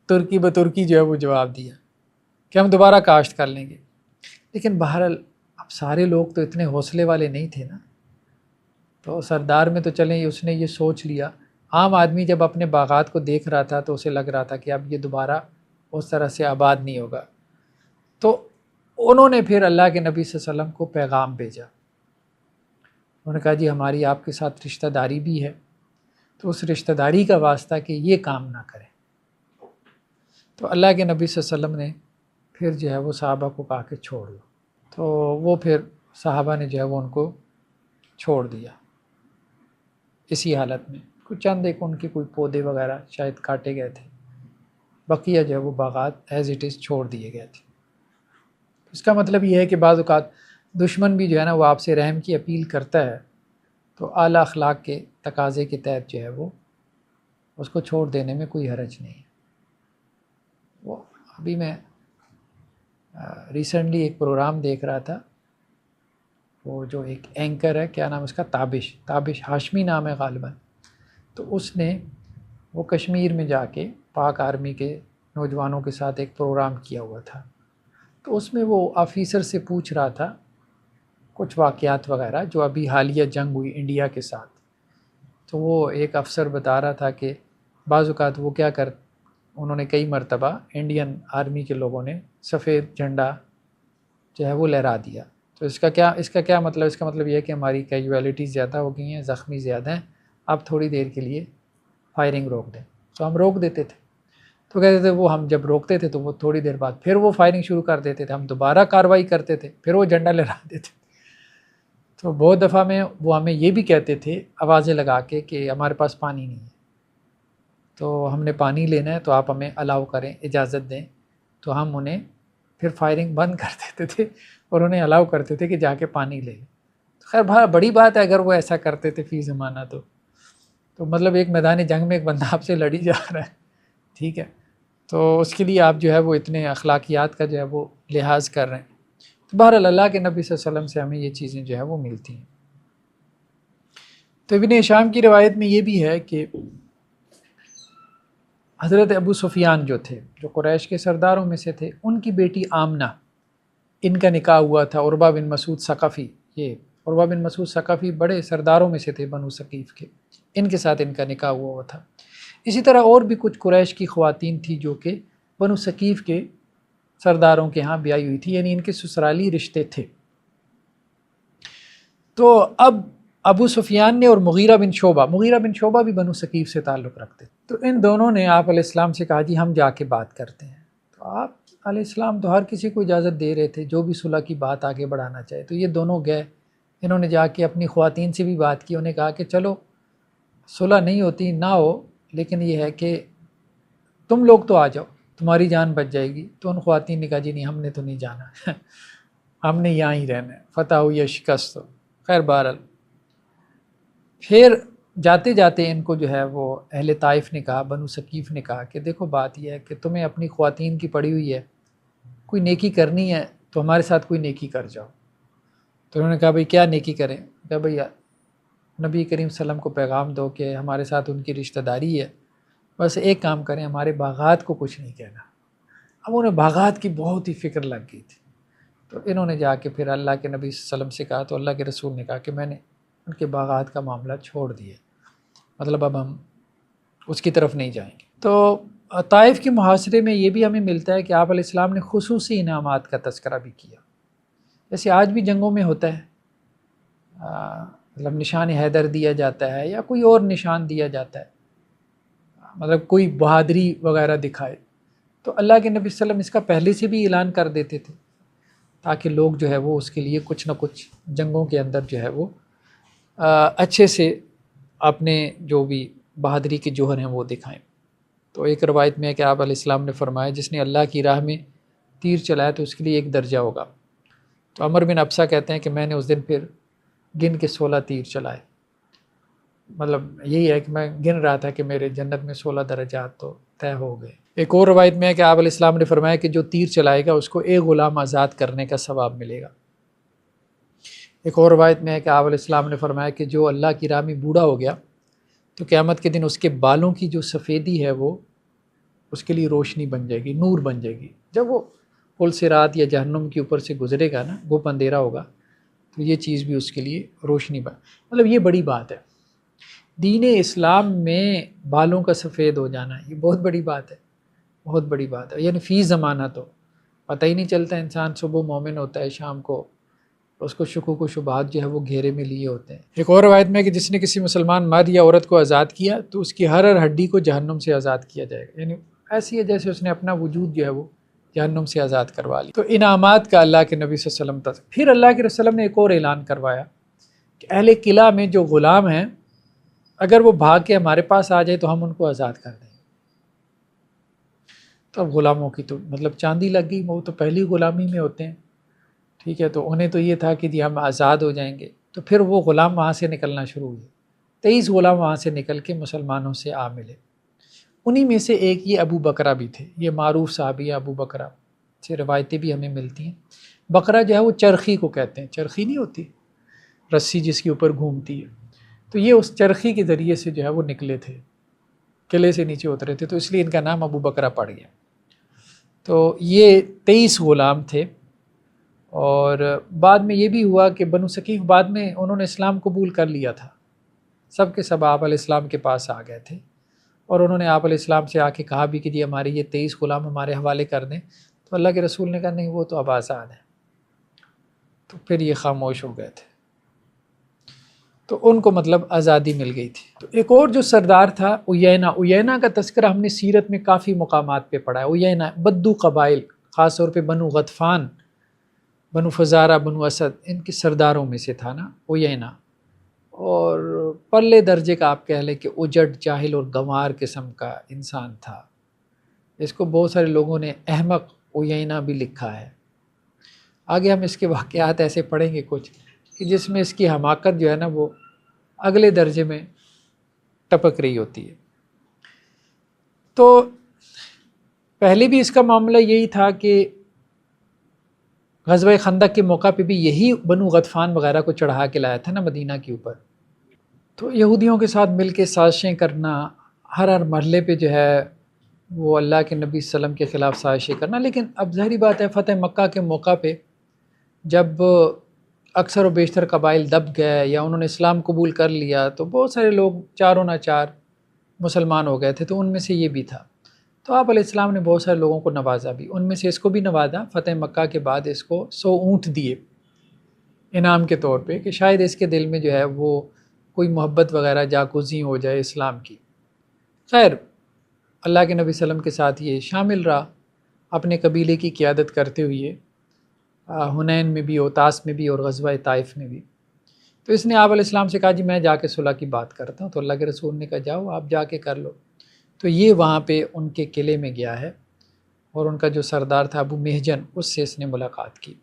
ترکی بترکی جو ہے وہ جواب دیا کہ ہم دوبارہ کاشت کر لیں گے۔ لیکن بہرحال اب سارے لوگ تو اتنے حوصلے والے نہیں تھے نا، تو سردار میں تو چلیں اس نے یہ سوچ لیا، عام آدمی جب اپنے باغات کو دیکھ رہا تھا تو اسے لگ رہا تھا کہ اب یہ دوبارہ اس طرح سے آباد نہیں ہوگا۔ تو انہوں نے پھر اللہ کے نبی صلی اللہ علیہ وسلم کو پیغام بھیجا، انہوں نے کہا جی ہماری آپ کے ساتھ رشتہ داری بھی ہے، تو اس رشتہ داری کا واسطہ کہ یہ کام نہ کریں۔ تو اللہ کے نبی صلی اللہ علیہ وسلم نے پھر جو ہے وہ صحابہ کو کہا کہ چھوڑ دو، تو وہ پھر صحابہ نے جو ہے وہ ان کو چھوڑ دیا اسی حالت میں، کچھ چند ایک ان کے کوئی پودے وغیرہ شاید کاٹے گئے تھے، بقیہ جو ہے وہ باغات ایز اٹ از چھوڑ دیے گئے تھے۔ اس کا مطلب یہ ہے کہ بعض اوقات دشمن بھی جو ہے نا وہ آپ سے رحم کی اپیل کرتا ہے تو اعلیٰ اخلاق کے تقاضے کے تحت جو ہے وہ اس کو چھوڑ دینے میں کوئی حرج نہیں ہے۔ وہ ابھی میں ریسنٹلی ایک پروگرام دیکھ رہا تھا، وہ جو ایک اینکر ہے کیا نام اس کا، تابش ہاشمی نام ہے غالباً، تو اس نے وہ کشمیر میں جا کے پاک آرمی کے نوجوانوں کے ساتھ ایک پروگرام کیا ہوا تھا، تو اس میں وہ آفیسر سے پوچھ رہا تھا کچھ واقعات وغیرہ جو ابھی حالیہ جنگ ہوئی انڈیا کے ساتھ، تو وہ ایک افسر بتا رہا تھا کہ بعض اوقات وہ کیا انہوں نے کئی مرتبہ انڈین آرمی کے لوگوں نے سفید جھنڈا جو ہے وہ لہرا دیا، تو اس کا کیا مطلب، اس کا مطلب یہ ہے کہ ہماری کیجویلٹی زیادہ ہو گئی ہیں، زخمی زیادہ ہیں، آپ تھوڑی دیر کے لیے فائرنگ روک دیں، تو ہم روک دیتے تھے، تو کہتے تھے وہ ہم جب روکتے تھے تو وہ تھوڑی دیر بعد پھر وہ فائرنگ شروع کر دیتے تھے، ہم دوبارہ کارروائی کرتے تھے، پھر وہ جھنڈا لہرا دیتے تھے۔ تو بہت دفعہ میں وہ ہمیں یہ بھی کہتے تھے آوازیں لگا کے کہ ہمارے پاس پانی نہیں ہے، تو ہم نے پانی لینا ہے تو آپ ہمیں الاؤ کریں، اجازت دیں، تو ہم انہیں پھر فائرنگ بند کر دیتے تھے اور انہیں الاؤ کرتے تھے کہ جا کے پانی لے لیں۔ خیر بڑی بات ہے اگر وہ ایسا کرتے تھے فی زمانہ، تو مطلب ایک میدان جنگ میں ایک بندہ آپ سے لڑی جا رہا ہے، ٹھیک ہے، تو اس کے لیے آپ جو ہے وہ اتنے اخلاقیات کا جو ہے وہ لحاظ کر رہے ہیں۔ تو بہرحال اللہ کے نبی صلی اللہ علیہ وسلم سے ہمیں یہ چیزیں جو ہے وہ ملتی ہیں۔ تو ابن ہشام کی روایت میں یہ بھی ہے کہ حضرت ابو سفیان جو تھے، جو قریش کے سرداروں میں سے تھے، ان کی بیٹی آمنہ، ان کا نکاح ہوا تھا عربہ بن مسعود ثقفی، یہ عربہ بن مسعود ثقفی بڑے سرداروں میں سے تھے بنو ثقیف کے، ان کے ساتھ ان کا نکاح ہوا تھا۔ اسی طرح اور بھی کچھ قریش کی خواتین تھیں جو کہ بنو ثقیف کے سرداروں کے ہاں بیائی ہوئی تھی، یعنی ان کے سسرالی رشتے تھے۔ تو اب ابو سفیان نے اور مغیرہ بن شعبہ بھی بنو ثقیف سے تعلق رکھتے، تو ان دونوں نے آپ علیہ السلام سے کہا جی ہم جا کے بات کرتے ہیں۔ تو آپ علیہ السلام تو ہر کسی کو اجازت دے رہے تھے جو بھی صلح کی بات آگے بڑھانا چاہے، تو یہ دونوں گئے، انہوں نے جا کے اپنی خواتین سے بھی بات کی، انہیں کہا کہ چلو صلح نہیں ہوتی نہ ہو، لیکن یہ ہے کہ تم لوگ تو آ جاؤ، تمہاری جان بچ جائے گی۔ تو ان خواتین نے کہا جی نہیں، ہم نے تو نہیں جانا، ہم نے یہاں ہی رہنا ہے، فتح ہو یا شکست ہو۔ خیر بہرحال پھر جاتے جاتے ان کو جو ہے وہ اہل طائف نے کہا، بنو ثقیف نے کہا کہ دیکھو بات یہ ہے کہ تمہیں اپنی خواتین کی پڑی ہوئی ہے، کوئی نیکی کرنی ہے تو ہمارے ساتھ کوئی نیکی کر جاؤ۔ تو انہوں نے کہا بھئی کیا نیکی کریں؟ کہا بھئی نبی کریم صلی اللہ علیہ وسلم کو پیغام دو کہ ہمارے ساتھ ان کی رشتہ داری ہے، بس ایک کام کریں، ہمارے باغات کو کچھ نہیں کہنا۔ اب انہیں باغات کی بہت ہی فکر لگ گئی تھی، تو انہوں نے جا کے پھر اللہ کے نبی صلی اللہ علیہ وسلم سے کہا، تو اللہ کے رسول نے کہا کہ میں نے ان کے باغات کا معاملہ چھوڑ دیا، مطلب اب ہم اس کی طرف نہیں جائیں گے۔ تو طائف کے محاصرے میں یہ بھی ہمیں ملتا ہے کہ آپ علیہ السلام نے خصوصی انعامات کا تذکرہ بھی کیا، جیسے آج بھی جنگوں میں ہوتا ہے، مطلب نشان حیدر دیا جاتا ہے یا کوئی اور نشان دیا جاتا ہے، مطلب کوئی بہادری وغیرہ دکھائے، تو اللہ کے نبی صلی اللہ علیہ وسلم اس کا پہلے سے بھی اعلان کر دیتے تھے تاکہ لوگ جو ہے وہ اس کے لیے کچھ نہ کچھ جنگوں کے اندر جو ہے وہ اچھے سے اپنے جو بھی بہادری کے جوہر ہیں وہ دکھائیں۔ تو ایک روایت میں ہے کہ آپ علیہ السلام نے فرمایا جس نے اللہ کی راہ میں تیر چلایا تو اس کے لیے ایک درجہ ہوگا۔ تو عمر بن ابسہ کہتے ہیں کہ میں نے اس دن پھر گن کے 16 تیر چلائے، مطلب یہی ہے کہ میں گن رہا تھا کہ میرے جنت میں 16 درجات تو طے ہو گئے۔ ایک اور روایت میں ہے کہ آپ علیہ السلام نے فرمایا کہ جو تیر چلائے گا اس کو ایک غلام آزاد کرنے کا ثواب ملے گا۔ ایک اور روایت میں ہے کہ آپ علیہ السلام نے فرمایا کہ جو اللہ کی راہ میں بوڑھا ہو گیا تو قیامت کے دن اس کے بالوں کی جو سفیدی ہے وہ اس کے لیے روشنی بن جائے گی، نور بن جائے گی۔ جب وہ پل صراط یا جہنم کے اوپر سے گزرے گا نا، وہ اندھیرا ہوگا تو یہ چیز بھی اس کے لیے روشنی بن، مطلب یہ بڑی بات ہے۔ دین اسلام میں بالوں کا سفید ہو جانا یہ بہت بڑی بات ہے، بہت بڑی بات ہے، یعنی فی زمانہ تو پتہ ہی نہیں چلتا، انسان صبح مومن ہوتا ہے، شام کو اس کو شکوک و شبہات جو ہے وہ گھیرے میں لیے ہوتے ہیں۔ ایک اور روایت میں کہ جس نے کسی مسلمان مرد یا عورت کو آزاد کیا تو اس کی ہر ہڈی کو جہنم سے آزاد کیا جائے گا، یعنی ایسی ہے جیسے اس نے اپنا وجود جو ہے وہ جہنم سے آزاد کروا لی۔ تو انعامات کا اللہ کے نبی صلی اللہ علیہ وسلم تھا۔ پھر اللہ کے رسول نے ایک اور اعلان کروایا کہ اہل قلعہ میں جو غلام ہیں اگر وہ بھاگ کے ہمارے پاس آ جائے تو ہم ان کو آزاد کر دیں گے۔ تو اب غلاموں کی تو مطلب چاندی لگ گئی، وہ تو پہلی غلامی میں ہوتے ہیں، ٹھیک ہے، تو انہیں تو یہ تھا کہ جی ہم آزاد ہو جائیں گے۔ تو پھر وہ غلام وہاں سے نکلنا شروع ہوئے، 23 غلام وہاں سے نکل کے مسلمانوں سے آ ملے۔ انہی میں سے ایک یہ ابو بکرہ بھی تھے، یہ معروف صحابی ہے ابو بکرہ، سے روایتیں بھی ہمیں ملتی ہیں۔ بکرہ جو ہے وہ چرخی کو کہتے ہیں، چرخی نہیں ہوتی رسی جس کے اوپر گھومتی ہے، تو یہ اس چرخی کے ذریعے سے جو ہے وہ نکلے تھے، قلعے سے نیچے اترے تھے، تو اس لیے ان کا نام ابو بکرہ پڑ گیا۔ تو یہ 23 غلام تھے، اور بعد میں یہ بھی ہوا کہ بنو ثقیف بعد میں انہوں نے اسلام قبول کر لیا تھا، سب کے سب آپ علیہ السلام کے پاس آ گئے تھے، اور انہوں نے آپ علیہ السلام سے آ کے کہا بھی کہ جی ہمارے یہ 23 غلام ہمارے حوالے کر دیں، تو اللہ کے رسول نے کہا نہیں وہ تو اب آزاد ہیں، تو پھر یہ خاموش ہو گئے تھے، تو ان کو مطلب آزادی مل گئی تھی۔ تو ایک اور جو سردار تھا عیینہ کا تذکرہ ہم نے سیرت میں کافی مقامات پہ پڑھا ہے۔ عیینہ بدو قبائل، خاص طور پہ بنو غطفان، بنو فزارہ، بنو اسد، ان کے سرداروں میں سے تھا نا عیینہ، اور پرلے درجے کا آپ کہہ لیں کہ اجڑ، جاہل اور گنوار قسم کا انسان تھا۔ اس کو بہت سارے لوگوں نے احمق عیینہ بھی لکھا ہے۔ آگے ہم اس کے واقعات ایسے پڑھیں گے کچھ کہ جس میں اس کی حماقت جو ہے نا وہ اگلے درجے میں ٹپک رہی ہوتی ہے۔ تو پہلے بھی اس کا معاملہ یہی تھا کہ غزوہ خندق کے موقع پہ بھی یہی بنو غطفان وغیرہ کو چڑھا کے لایا تھا نا مدینہ کے اوپر، تو یہودیوں کے ساتھ مل کے سازشیں کرنا، ہر مرحلے پہ جو ہے وہ اللہ کے نبی صلی اللہ علیہ وسلم کے خلاف سازشیں کرنا۔ لیکن اب ظاہری بات ہے فتح مکہ کے موقع پہ جب اکثر و بیشتر قبائل دب گئے یا انہوں نے اسلام قبول کر لیا تو بہت سارے لوگ چاروں نہ چار مسلمان ہو گئے تھے، تو ان میں سے یہ بھی تھا۔ تو آپ علیہ السلام نے بہت سارے لوگوں کو نوازا بھی، ان میں سے اس کو بھی نوازا۔ فتح مکہ کے بعد اس کو 100 اونٹ دیے انعام کے طور پہ کہ شاید اس کے دل میں جو ہے وہ کوئی محبت وغیرہ جاگزیں ہو جائے اسلام کی۔ خیر اللہ کے نبی صلی اللہ علیہ وسلم کے ساتھ یہ شامل رہا اپنے قبیلے کی قیادت کرتے ہوئے، حنین میں بھی، اوتاس میں بھی، اور غزوہ طائف میں بھی۔ تو اس نے آپ علیہ السلام سے کہا جی میں جا کے صلح کی بات کرتا ہوں، تو اللہ کے رسول نے کہا جاؤ آپ جا کے کر لو۔ تو یہ وہاں پہ ان کے قلعے میں گیا ہے، اور ان کا جو سردار تھا ابو محجن، اس سے اس نے ملاقات کی۔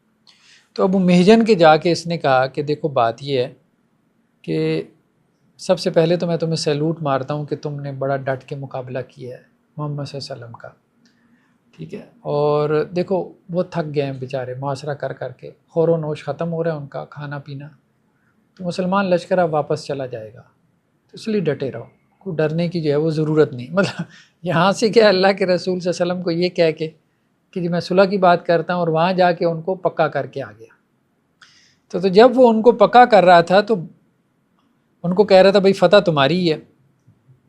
تو ابو محجن کے جا کے اس نے کہا کہ دیکھو بات یہ ہے کہ سب سے پہلے تو میں تمہیں سیلوٹ مارتا ہوں کہ تم نے بڑا ڈٹ کے مقابلہ کیا ہے محمد صلی اللہ علیہ وسلم کا، ٹھیک ہے. اور دیکھو وہ تھک گئے ہیں بیچارے معاشرہ کر کر کے، خور و نوش ختم ہو رہا ہے ان کا، کھانا پینا. تو مسلمان لشکر اب واپس چلا جائے گا، تو اس لیے ڈٹے رہو، کوئی ڈرنے کی جو ہے وہ ضرورت نہیں. مطلب یہاں سے کیا اللہ کے رسول صلی اللہ علیہ وسلم کو یہ کہہ کے کہ جی میں صلح کی بات کرتا ہوں، اور وہاں جا کے ان کو پکا کر کے آ گیا. تو جب وہ ان کو پکا کر رہا تھا تو ان کو کہہ رہا تھا بھائی فتح تمہاری ہی ہے،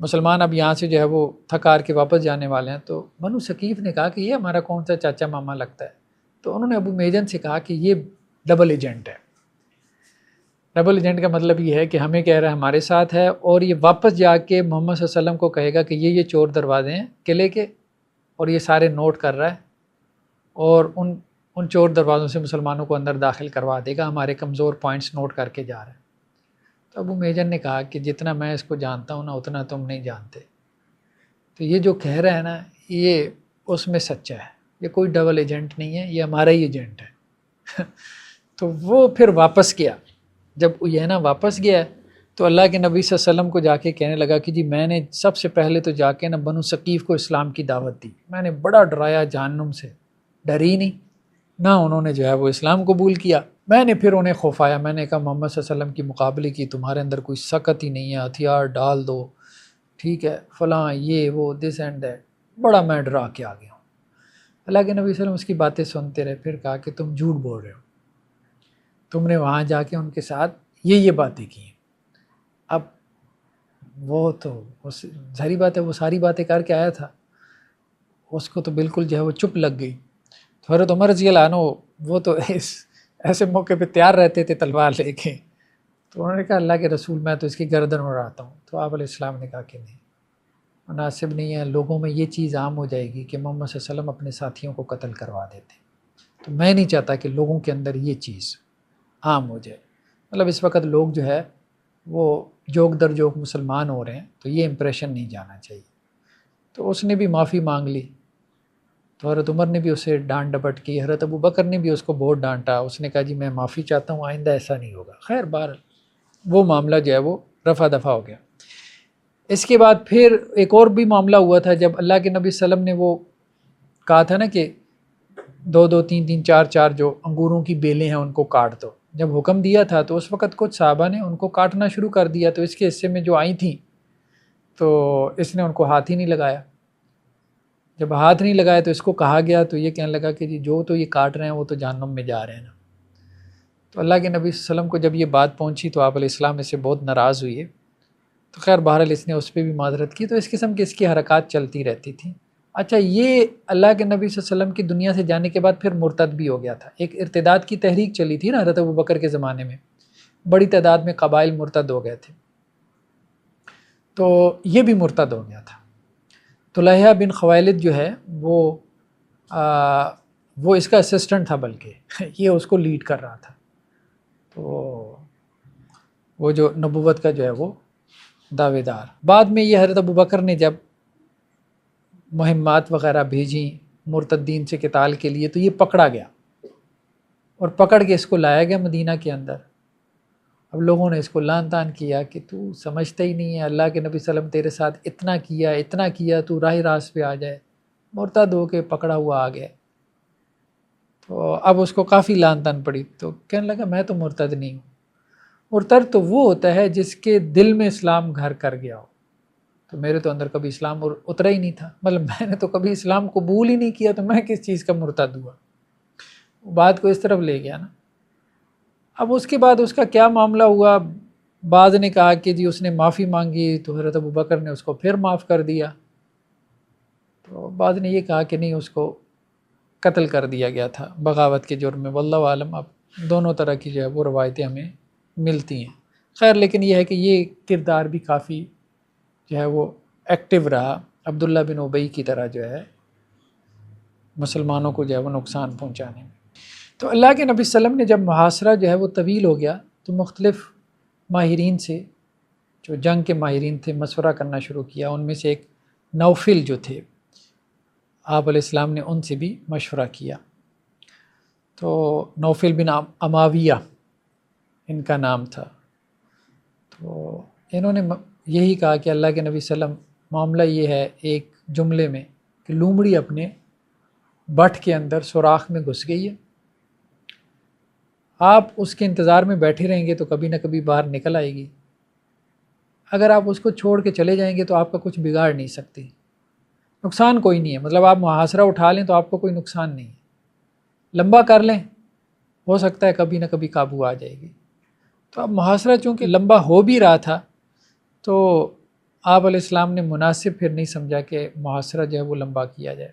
مسلمان اب یہاں سے جو ہے وہ تھکار کے واپس جانے والے ہیں. تو بنو ثقیف نے کہا کہ یہ ہمارا کون سا چاچا ماما لگتا ہے. تو انہوں نے ابو میجن سے کہا کہ یہ ڈبل ایجنٹ ہے. ڈبل ایجنٹ کا مطلب یہ ہے کہ ہمیں کہہ رہا ہے ہمارے ساتھ ہے، اور یہ واپس جا کے محمد صلی اللہ علیہ وسلم کو کہے گا کہ یہ چور دروازے ہیں قلعے کے، اور یہ سارے نوٹ کر رہا ہے، اور ان چور دروازوں سے مسلمانوں کو اندر داخل کروا دے گا، ہمارے کمزور پوائنٹس نوٹ کر کے جا رہا ہے. تو ابو میجن نے کہا کہ جتنا میں اس کو جانتا ہوں نا اتنا تم نہیں جانتے. تو یہ جو کہہ رہا ہے نا یہ اس میں سچا ہے، یہ کوئی ڈبل ایجنٹ نہیں ہے، یہ ہمارا ہی ایجنٹ ہے. تو وہ پھر واپس گیا. جب اینا واپس گیا تو اللہ کے نبی صلی اللہ علیہ وسلم کو جا کے کہنے لگا کہ جی میں نے سب سے پہلے تو جا کے نا بنو ثقیف کو اسلام کی دعوت دی، میں نے بڑا ڈرایا جہنم سے، ڈری نہیں نہ انہوں نے جو ہے وہ اسلام قبول کیا. میں نے پھر انہیں خوفایا، میں نے کہا محمد صلی اللہ علیہ وسلم کی مقابلے کی تمہارے اندر کوئی سخت ہی نہیں ہے، ہتھیار ڈال دو، ٹھیک ہے فلاں یہ وہ دس اینڈ دیٹ، بڑا میں ڈرا کے آ گیا ہوں. اللہ کے نبی صلی اللہ علیہ وسلم اس کی باتیں سنتے رہے. پھر کہا کہ تم جھوٹ بول رہے ہو، تم نے وہاں جا کے ان کے ساتھ یہ باتیں کی. اب وہ تو ظاہری بات ہے وہ ساری باتیں کر کے آیا تھا، اس کو تو بالکل جو ہے وہ چپ لگ گئی. تو حضرت عمر رضی اللہ عنہ وہ تو ایسے موقع پہ تیار رہتے تھے تلوار لے کے. تو انہوں نے کہا اللہ کے رسول میں تو اس کی گردن اڑاتا ہوں. تو آپ علیہ السلام نے کہا کہ نہیں، مناسب نہیں ہے، لوگوں میں یہ چیز عام ہو جائے گی کہ محمد صلی اللہ علیہ وسلم اپنے ساتھیوں کو قتل کروا دیتے. تو میں نہیں چاہتا کہ لوگوں کے اندر یہ چیز عام ہو جائے. مطلب اس وقت لوگ جو ہے وہ جوک در جوک مسلمان ہو رہے ہیں، تو یہ امپریشن نہیں جانا چاہیے. تو اس نے بھی معافی مانگ لی. تو حضرت عمر نے بھی اسے ڈانٹ ڈپٹ کی، حضرت ابو بکر نے بھی اس کو بہت ڈانٹا. اس نے کہا جی میں معافی چاہتا ہوں، آئندہ ایسا نہیں ہوگا. خیر بہر وہ معاملہ جو ہے وہ رفع دفع ہو گیا. اس کے بعد پھر ایک اور بھی معاملہ ہوا تھا، جب اللہ کے نبی صلی اللہ علیہ وسلم نے وہ کہا تھا نا کہ 2 3 4 جو انگوروں کی بیلیں ہیں ان کو کاٹ دو. جب حکم دیا تھا تو اس وقت کچھ صحابہ نے ان کو کاٹنا شروع کر دیا. تو اس کے حصے میں جو آئی تھیں تو اس نے ان کو ہاتھ ہی نہیں لگایا. جب ہاتھ نہیں لگایا تو اس کو کہا گیا تو یہ کہنے لگا کہ جی جو تو یہ کاٹ رہے ہیں وہ تو جہنم میں جا رہے ہیں نا. تو اللہ کے نبی صلی اللہ علیہ وسلم کو جب یہ بات پہنچی تو آپ علیہ السلام اس سے بہت ناراض ہوئے. تو خیر بہرحال اس نے اس پہ بھی معذرت کی. تو اس قسم کی اس کی حرکات چلتی رہتی تھیں. اچھا یہ اللہ کے نبی صلی اللہ علیہ وسلم کی دنیا سے جانے کے بعد پھر مرتد بھی ہو گیا تھا. ایک ارتداد کی تحریک چلی تھی نا حضرت ابو بکر کے زمانے میں، بڑی تعداد میں قبائل مرتد ہو گئے تھے. تو یہ بھی مرتد ہو گیا تھا. طلحہ بن خویلد جو ہے وہ اس کا اسسٹنٹ تھا، بلکہ یہ اس کو لیڈ کر رہا تھا. تو وہ جو نبوت کا جو ہے وہ دعوے دار. بعد میں یہ حضرت ابو بکر نے جب مہمات وغیرہ بھیجیں مرتدین سے قتال کے لیے تو یہ پکڑا گیا، اور پکڑ کے اس کو لایا گیا مدینہ کے اندر. اب لوگوں نے اس کو لان تان کیا کہ تو سمجھتا ہی نہیں ہے، اللہ کے نبی صلی اللہ علیہ وسلم تیرے ساتھ اتنا کیا تو راہ راست پہ آ جائے، مرتد ہو کے پکڑا ہوا آ گیا. تو اب اس کو کافی لان تان پڑی. تو کہنے لگا میں تو مرتد نہیں ہوں. مرتد تو وہ ہوتا ہے جس کے دل میں اسلام گھر کر گیا ہو. تو میرے تو اندر کبھی اسلام اترا ہی نہیں تھا، مطلب میں نے تو کبھی اسلام قبول ہی نہیں کیا، تو میں کس چیز کا مرتد ہوا. بات کو اس طرف لے گیا نا. اب اس کے بعد اس کا کیا معاملہ ہوا، بعض نے کہا کہ جی اس نے معافی مانگی تو حضرت ابو بکر نے اس کو پھر معاف کر دیا. تو بعض نے یہ کہا کہ نہیں اس کو قتل کر دیا گیا تھا بغاوت کے جرم میں. واللہ عالم. اب دونوں طرح کی جو ہے وہ روایتیں ہمیں ملتی ہیں. خیر لیکن یہ ہے کہ یہ کردار بھی کافی جو ہے وہ ایکٹیو رہا، عبداللہ بن ابی کی طرح جو ہے مسلمانوں کو جو ہے وہ نقصان پہنچانے میں. تو اللہ کے نبی صلی اللہ علیہ وسلم نے جب محاصرہ جو ہے وہ طویل ہو گیا تو مختلف ماہرین سے، جو جنگ کے ماہرین تھے، مشورہ کرنا شروع کیا. ان میں سے ایک نوفل جو تھے، آپ علیہ السلام نے ان سے بھی مشورہ کیا. تو نوفل بن اماویہ ان کا نام تھا. تو انہوں نے یہی کہا کہ اللہ کے نبی صلی اللہ علیہ وسلم معاملہ یہ ہے ایک جملے میں کہ لومڑی اپنے بٹ کے اندر سوراخ میں گھس گئی ہے، آپ اس کے انتظار میں بیٹھے رہیں گے تو کبھی نہ کبھی باہر نکل آئے گی، اگر آپ اس کو چھوڑ کے چلے جائیں گے تو آپ کا کچھ بگاڑ نہیں سکتی، نقصان کوئی نہیں ہے، مطلب آپ محاصرہ اٹھا لیں تو آپ کو کوئی نقصان نہیں ہے، لمبا کر لیں ہو سکتا ہے کبھی نہ کبھی قابو آ جائے گی۔ تو اب محاصرہ چونکہ لمبا ہو بھی رہا تھا تو آپ علیہ السلام نے مناسب پھر نہیں سمجھا کہ محاصرہ جو ہے وہ لمبا کیا جائے،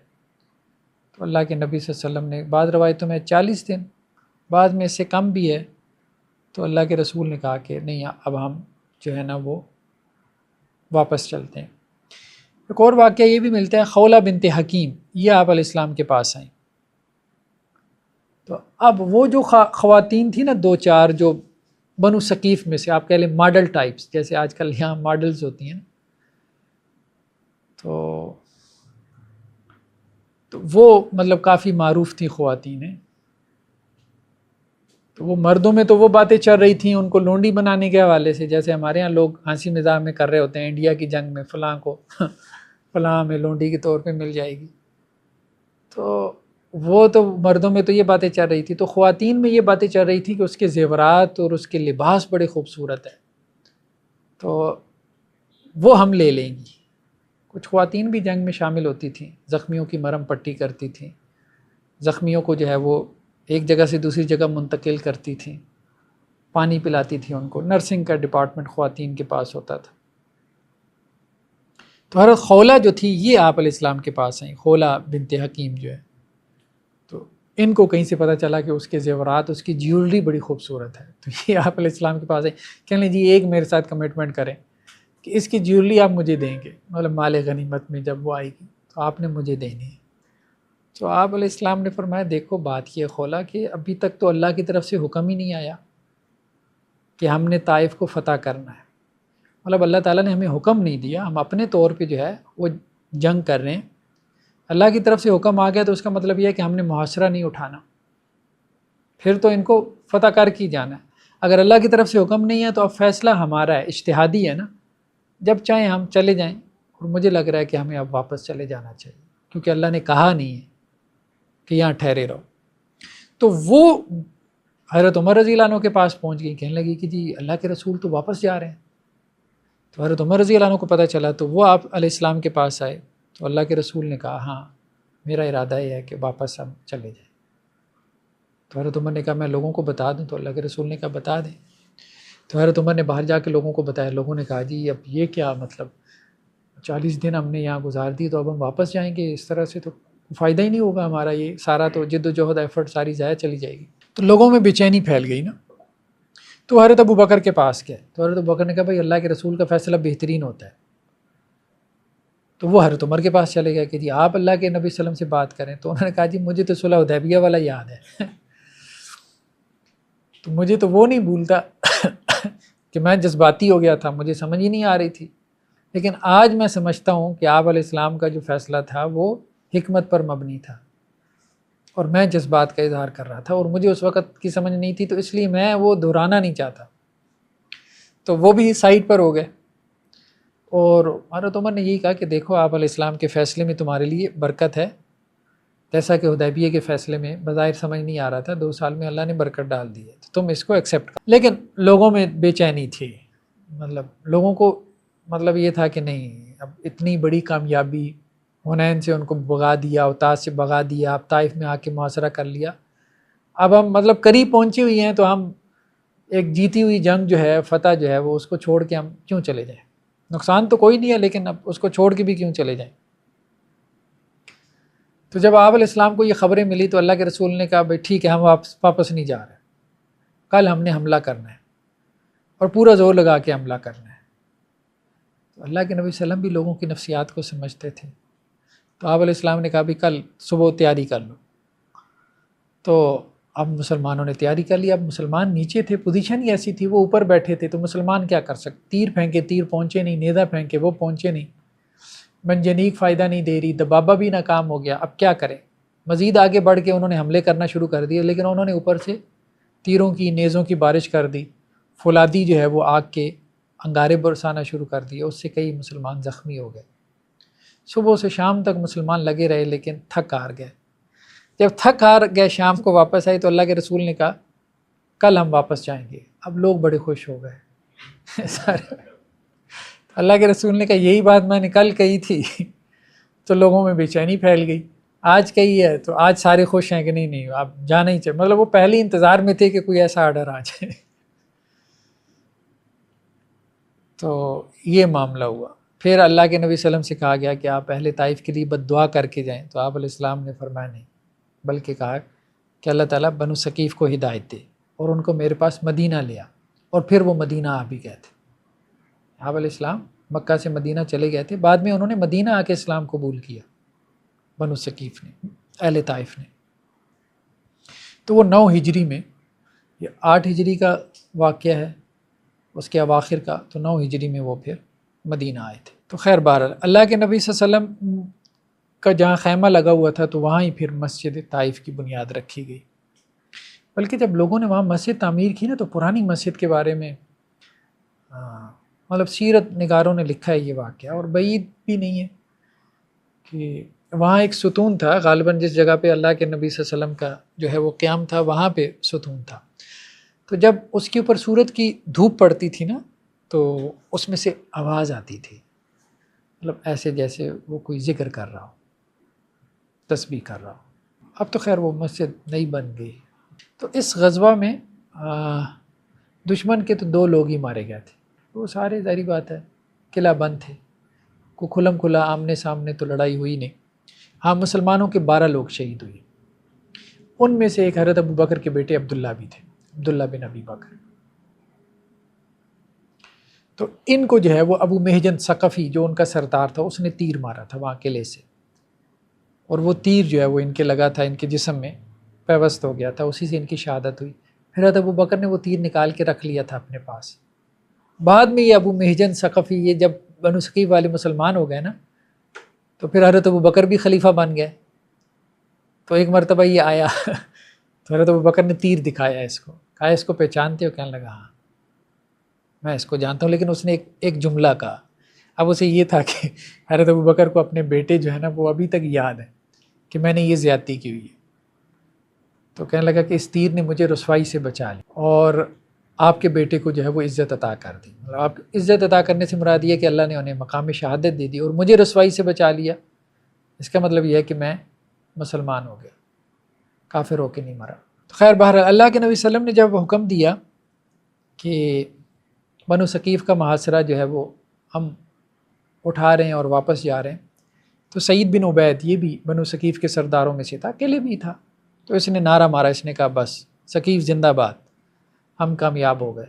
تو اللہ کے نبی صلی اللہ علیہ وسلم نے بعض روایتوں میں 40 دن، بعض میں اس سے کم بھی ہے، تو اللہ کے رسول نے کہا کہ نہیں اب ہم جو ہے نا وہ واپس چلتے ہیں۔ ایک اور واقعہ یہ بھی ملتا ہے، خولہ بنت حکیم یہ آپ علیہ السلام کے پاس آئیں، تو اب وہ جو خواتین تھیں نا دو چار جو بنو ثقیف میں سے، آپ کہہ لیں ماڈل ٹائپس، جیسے آج کل یہاں ماڈلز ہوتی ہیں، تو وہ مطلب کافی معروف تھی خواتین ہیں، تو وہ مردوں میں تو وہ باتیں چل رہی تھیں ان کو لونڈی بنانے کے حوالے سے، جیسے ہمارے ہاں لوگ ہنسی مزاح میں کر رہے ہوتے ہیں انڈیا کی جنگ میں فلاں کو فلاں میں لونڈی کے طور پہ مل جائے گی، تو وہ تو مردوں میں تو یہ باتیں چل رہی تھی، تو خواتین میں یہ باتیں چل رہی تھی کہ اس کے زیورات اور اس کے لباس بڑے خوبصورت ہیں، تو وہ ہم لے لیں گی۔ کچھ خواتین بھی جنگ میں شامل ہوتی تھیں، زخمیوں کی مرہم پٹی کرتی تھیں، زخمیوں کو جو ہے وہ ایک جگہ سے دوسری جگہ منتقل کرتی تھیں، پانی پلاتی تھیں ان کو، نرسنگ کا ڈپارٹمنٹ خواتین کے پاس ہوتا تھا۔ تو حضرت خولہ جو تھی یہ آپ علیہ السلام کے پاس آئیں، خولہ بنت حکیم جو ہے، تو ان کو کہیں سے پتہ چلا کہ اس کے زیورات، اس کی جیولری بڑی خوبصورت ہے، تو یہ آپ علیہ السلام کے پاس آئیں، کہنے لیں جی ایک میرے ساتھ کمٹمنٹ کریں کہ اس کی جیولری آپ مجھے دیں گے، مطلب مال غنیمت میں جب وہ آئے گی تو آپ نے مجھے دینی ہے۔ تو آپ علیہ السلام نے فرمایا دیکھو بات یہ خولہ کہ ابھی تک تو اللہ کی طرف سے حکم ہی نہیں آیا کہ ہم نے طائف کو فتح کرنا ہے، مطلب اللہ تعالیٰ نے ہمیں حکم نہیں دیا، ہم اپنے طور پہ جو ہے وہ جنگ کر رہے ہیں، اللہ کی طرف سے حکم آ گیا تو اس کا مطلب یہ ہے کہ ہم نے محاصرہ نہیں اٹھانا، پھر تو ان کو فتح کر کے جانا ہے۔ اگر اللہ کی طرف سے حکم نہیں ہے تو اب فیصلہ ہمارا ہے، اجتہادی ہے نا، جب چاہیں ہم چلے جائیں، اور مجھے لگ رہا ہے کہ ہمیں اب واپس چلے جانا چاہیے کیونکہ اللہ نے کہا نہیں ہے کہ یہاں ٹھہرے رہو۔ تو وہ حضرت عمر رضی اللہ عنہ کے پاس پہنچ گئی، کہنے لگی کہ جی اللہ کے رسول تو واپس جا رہے ہیں، تو حضرت عمر رضی اللہ عنہ کو پتہ چلا تو وہ آپ علیہ السلام کے پاس آئے، تو اللہ کے رسول نے کہا ہاں میرا ارادہ یہ ہے کہ واپس ہم چلے جائیں، تو حضرت عمر نے کہا میں لوگوں کو بتا دوں، تو اللہ کے رسول نے کہا بتا دیں، تو حضرت عمر نے باہر جا کے لوگوں کو بتایا، لوگوں نے کہا جی اب یہ کیا مطلب 40 دن ہم نے یہاں گزار دی تو اب ہم واپس جائیں گے، اس طرح سے تو فائدہ ہی نہیں ہوگا ہمارا، یہ سارا تو جد و جہد ایفرٹ ساری ضائع چلی جائے گی، تو لوگوں میں بے چینی پھیل گئی نا۔ تو حضرت ابو بکر کے پاس گئے، تو حضرت ابو بکر نے کہا بھائی اللہ کے رسول کا فیصلہ بہترین ہوتا ہے، تو وہ حضرت عمر کے پاس چلے گئے کہ جی آپ اللہ کے نبی صلی اللہ علیہ وسلم سے بات کریں، تو انہوں نے کہا جی مجھے تو صلح حدیبیہ والا یاد ہے تو مجھے تو وہ نہیں بھولتا کہ میں جذباتی ہو گیا تھا، مجھے سمجھ ہی نہیں آ رہی تھی، لیکن آج میں سمجھتا ہوں کہ آپ علیہ السلام کا جو فیصلہ تھا وہ حکمت پر مبنی تھا، اور میں جذبات کا اظہار کر رہا تھا اور مجھے اس وقت کی سمجھ نہیں تھی، تو اس لیے میں وہ دہرانا نہیں چاہتا، تو وہ بھی سائڈ پر ہو گئے۔ اور حضرت عمر نے یہی کہا کہ دیکھو آپ علیہ السلام کے فیصلے میں تمہارے لیے برکت ہے، جیسا کہ حدیبیہ کے فیصلے میں بظاہر سمجھ نہیں آ رہا تھا، 2 سال میں اللہ نے برکت ڈال دی ہے، تو تم اس کو ایکسیپٹ کر۔ لیکن لوگوں میں بے چینی تھی، مطلب لوگوں کو مطلب یہ تھا کہ نہیں اب اتنی بڑی کامیابی، حنین سے ان کو بھگا دیا، اوتاس سے بھگا دیا، اب طائف میں آ کے محاصرہ کر لیا، اب ہم مطلب قریب پہنچی ہوئی ہیں تو ہم ایک جیتی ہوئی جنگ جو ہے، فتح جو ہے وہ اس کو چھوڑ کے ہم کیوں چلے جائیں، نقصان تو کوئی نہیں ہے لیکن اب اس کو چھوڑ کے بھی کیوں چلے جائیں۔ تو جب آپ علیہ السلام کو یہ خبریں ملی تو اللہ کے رسول نے کہا بھائی ٹھیک ہے ہم واپس نہیں جا رہے، کل ہم نے حملہ کرنا ہے اور پورا زور لگا کے حملہ کرنا ہے۔ تو اللہ کے نبی صلی اللہ علیہ وسلم بھی لوگوں کی نفسیات کو سمجھتے تھے، تو آپ علیہ السلام نے کہا بھی کل صبح تیاری کر لو، تو اب مسلمانوں نے تیاری کر لی، اب مسلمان نیچے تھے، پوزیشن ہی ایسی تھی، وہ اوپر بیٹھے تھے، تو مسلمان کیا کر سکتے، تیر پھینکے تیر پہنچے نہیں، نیزہ پھینکے وہ پہنچے نہیں، منجنیق فائدہ نہیں دے رہی، دبابہ بھی ناکام ہو گیا، اب کیا کریں، مزید آگے بڑھ کے انہوں نے حملے کرنا شروع کر دیے، لیکن انہوں نے اوپر سے تیروں کی نیزوں کی بارش کر دی، فولادی جو ہے وہ آگ کے انگارے برسانا شروع کر دیے، اس سے کئی مسلمان زخمی ہو گئے۔ صبح سے شام تک مسلمان لگے رہے لیکن تھک ہار گئے۔ جب تھک ہار گئے شام کو واپس آئے تو اللہ کے رسول نے کہا کل ہم واپس جائیں گے۔ اب لوگ بڑے خوش ہو گئے سارے۔ اللہ کے رسول نے کہا یہی بات میں نے کل کہی تھی تو لوگوں میں بے چینی پھیل گئی، آج کہی ہے تو آج سارے خوش ہیں کہ نہیں آپ جانا ہی چاہیے۔ مطلب وہ پہلے انتظار میں تھے کہ کوئی ایسا آرڈر آ جائے۔ تو یہ معاملہ ہوا۔ پھر اللہ کے نبی صلی اللہ علیہ وسلم سے کہا گیا کہ آپ اہل طائف کے لیے بد دعا کر کے جائیں، تو آپ علیہ السلام نے فرمایا نہیں، بلکہ کہا کہ اللہ تعالیٰ بنو ثقیف کو ہدایت دے اور ان کو میرے پاس مدینہ لیا، اور پھر وہ مدینہ آ بھی گئے تھے۔ آپ علیہ السلام مکہ سے مدینہ چلے گئے تھے، بعد میں انہوں نے مدینہ آ کے اسلام قبول کیا، بنو ثقیف نے، اہل طائف نے۔ تو وہ 9 ہجری میں، یہ 8 ہجری کا واقعہ ہے اس کے اواخر کا، تو 9 ہجری میں وہ پھر مدینہ آئے تھے۔ تو خیر بہرحال اللہ کے نبی صلی اللہ علیہ وسلم کا جہاں خیمہ لگا ہوا تھا تو وہاں ہی پھر مسجد طائف کی بنیاد رکھی گئی۔ بلکہ جب لوگوں نے وہاں مسجد تعمیر کی نا تو پرانی مسجد کے بارے میں مطلب سیرت نگاروں نے لکھا ہے یہ واقعہ، اور بعید بھی نہیں ہے کہ وہاں ایک ستون تھا، غالباً جس جگہ پہ اللہ کے نبی صلی اللہ علیہ وسلم کا جو ہے وہ قیام تھا وہاں پہ ستون تھا۔ تو جب اس کے اوپر سورج کی دھوپ پڑتی تھی نا تو اس میں سے آواز آتی تھی، مطلب ایسے جیسے وہ کوئی ذکر کر رہا ہو، تسبیح کر رہا ہو۔ اب تو خیر وہ مسجد نہیں بن گئی۔ تو اس غزوہ میں دشمن کے تو 2 لوگ ہی مارے گئے تھے، وہ سارے ظاہری بات ہے قلعہ بند تھے، کو کھلم کھلا آمنے سامنے تو لڑائی ہوئی نہیں۔ ہاں مسلمانوں کے 12 لوگ شہید ہوئے، ان میں سے ایک حضرت ابو بکر کے بیٹے عبداللہ بھی تھے، عبداللہ بن ابی بکر۔ تو ان کو جو ہے وہ ابو محجن ثقفی جو ان کا سردار تھا اس نے تیر مارا تھا وہاں قلعے سے، اور وہ تیر جو ہے وہ ان کے لگا تھا، ان کے جسم میں پیوست ہو گیا تھا، اسی سے ان کی شہادت ہوئی۔ پھر حضرت ابو بکر نے وہ تیر نکال کے رکھ لیا تھا اپنے پاس۔ بعد میں یہ ابو محجن ثقفی یہ جب بنو ثقیف والے مسلمان ہو گئے نا تو پھر حضرت ابو بکر بھی خلیفہ بن گئے۔ تو ایک مرتبہ یہ آیا تو حضرت ابو بکر نے تیر دکھایا اس کو، کہا اس کو پہچانتے ہو؟ کہنے لگا ہاں میں اس کو جانتا ہوں، لیکن اس نے ایک جملہ کہا۔ اب اسے یہ تھا کہ حضرت ابو بکر کو اپنے بیٹے جو ہے نا وہ ابھی تک یاد ہے کہ میں نے یہ زیادتی کی ہوئی ہے۔ تو کہنے لگا کہ اس تیر نے مجھے رسوائی سے بچا لیا اور آپ کے بیٹے کو جو ہے وہ عزت عطا کر دی۔ مطلب آپ عزت عطا کرنے سے مراد یہ کہ اللہ نے انہیں مقام شہادت دے دی اور مجھے رسوائی سے بچا لیا۔ اس کا مطلب یہ ہے کہ میں مسلمان ہو گیا، کافر ہو کے نہیں مرا۔ تو خیر بہرحال اللہ کے نبی صلی اللہ علیہ وسلم نے جب حکم دیا کہ بنو ثقیف کا محاصرہ جو ہے وہ ہم اٹھا رہے ہیں اور واپس جا رہے ہیں، تو سعید بن عبید یہ بھی بنو ثقیف کے سرداروں میں سے تھا، اکیلے بھی تھا، تو اس نے نعرہ مارا، اس نے کہا بس ثقیف زندہ باد، ہم کامیاب ہو گئے۔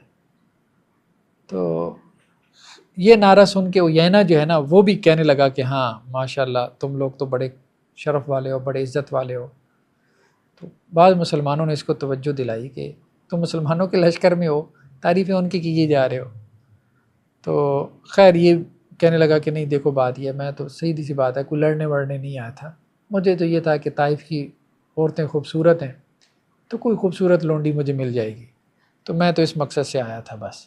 تو یہ نعرہ سن کے عیینہ جو ہے نا وہ بھی کہنے لگا کہ ہاں ماشاءاللہ تم لوگ تو بڑے شرف والے ہو، بڑے عزت والے ہو۔ تو بعض مسلمانوں نے اس کو توجہ دلائی کہ تم مسلمانوں کے لشکر میں ہو، تعریفیں ان کی کیے جا رہے ہو۔ تو خیر یہ کہنے لگا کہ نہیں دیکھو بات یہ، میں تو سیدھی سی بات ہے کوئی لڑنے ورنے نہیں آیا تھا، مجھے تو یہ تھا کہ طائف کی عورتیں خوبصورت ہیں تو کوئی خوبصورت لونڈی مجھے مل جائے گی، تو میں تو اس مقصد سے آیا تھا بس،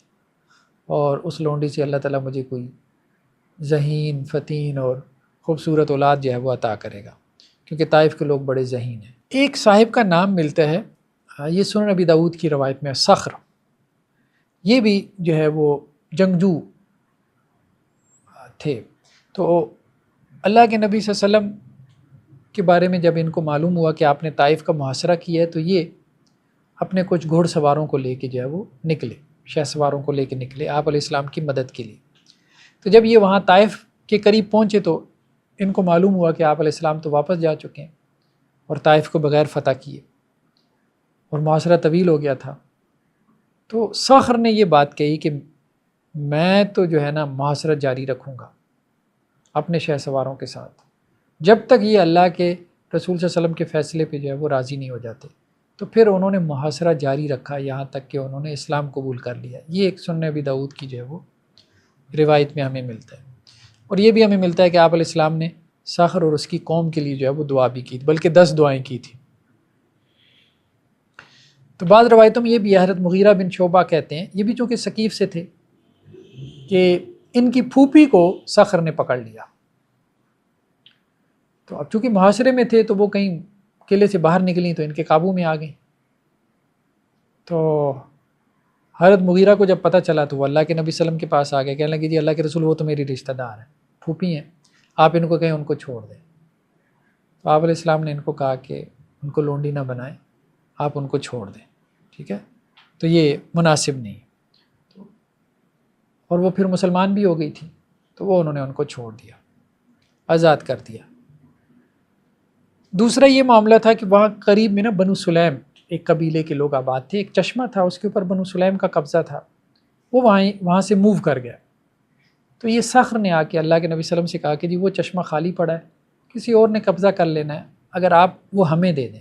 اور اس لونڈی سے اللہ تعالیٰ مجھے کوئی ذہین فتین اور خوبصورت اولاد جو ہے وہ عطا کرے گا، کیونکہ طائف کے لوگ بڑے ذہین ہیں۔ ایک صاحب کا نام ملتا ہے، یہ سنن ابی داؤد کی روایت میں، صخر، یہ بھی جو ہے وہ جنگجو تھے۔ تو اللہ کے نبی صلی اللہ علیہ وسلم کے بارے میں جب ان کو معلوم ہوا کہ آپ نے طائف کا محاصرہ کیا ہے تو یہ اپنے کچھ گھوڑ سواروں کو لے کے جو ہے وہ نکلے، شہ سواروں کو لے کے نکلے آپ علیہ السلام کی مدد کے لیے۔ تو جب یہ وہاں طائف کے قریب پہنچے تو ان کو معلوم ہوا کہ آپ علیہ السلام تو واپس جا چکے ہیں اور طائف کو بغیر فتح کیے، اور محاصرہ طویل ہو گیا تھا۔ تو صخر نے یہ بات کہی کہ میں تو جو ہے نا محاصرہ جاری رکھوں گا اپنے شہ سواروں کے ساتھ جب تک یہ اللہ کے رسول صلی اللہ علیہ وسلم کے فیصلے پہ جو ہے وہ راضی نہیں ہو جاتے۔ تو پھر انہوں نے محاصرہ جاری رکھا یہاں تک کہ انہوں نے اسلام قبول کر لیا۔ یہ ایک سنن ابی داؤد کی جو ہے وہ روایت میں ہمیں ملتا ہے، اور یہ بھی ہمیں ملتا ہے کہ آپ علیہ السلام نے صخر اور اس کی قوم کے لیے جو ہے وہ دعا بھی کی، بلکہ 10 دعائیں کی تھی۔ تو بعض روایتوں میں یہ بھی حضرت مغیرہ بن شعبہ کہتے ہیں، یہ بھی چونکہ ثقیف سے تھے، کہ ان کی پھوپھی کو صخر نے پکڑ لیا. تو اب چونکہ معاشرے میں تھے تو وہ کہیں قلعے سے باہر نکلی تو ان کے قابو میں آ گئیں. تو حضرت مغیرہ کو جب پتہ چلا تو وہ اللہ کے نبی صلی اللہ علیہ وسلم کے پاس آ گئے, کہنے لگے جی اللہ کے رسول وہ تو میری رشتہ دار ہیں, پھوپھی ہیں, آپ ان کو کہیں ان کو چھوڑ دیں. تو آپ علیہ السلام نے ان کو کہا کہ ان کو لونڈی نہ بنائیں, آپ ان کو چھوڑ دیں, ٹھیک ہے, تو یہ مناسب نہیں. اور وہ پھر مسلمان بھی ہو گئی تھی تو وہ انہوں نے ان کو چھوڑ دیا, آزاد کر دیا. دوسرا یہ معاملہ تھا کہ وہاں قریب میں نا بنو سلیم ایک قبیلے کے لوگ آباد تھے, ایک چشمہ تھا اس کے اوپر بنو سلیم کا قبضہ تھا, وہ وہاں سے موو کر گیا. تو یہ صخر نے آ کے اللہ کے نبی صلی اللہ علیہ وسلم سے کہا کہ جی وہ چشمہ خالی پڑا ہے, کسی اور نے قبضہ کر لینا ہے, اگر آپ وہ ہمیں دے دیں.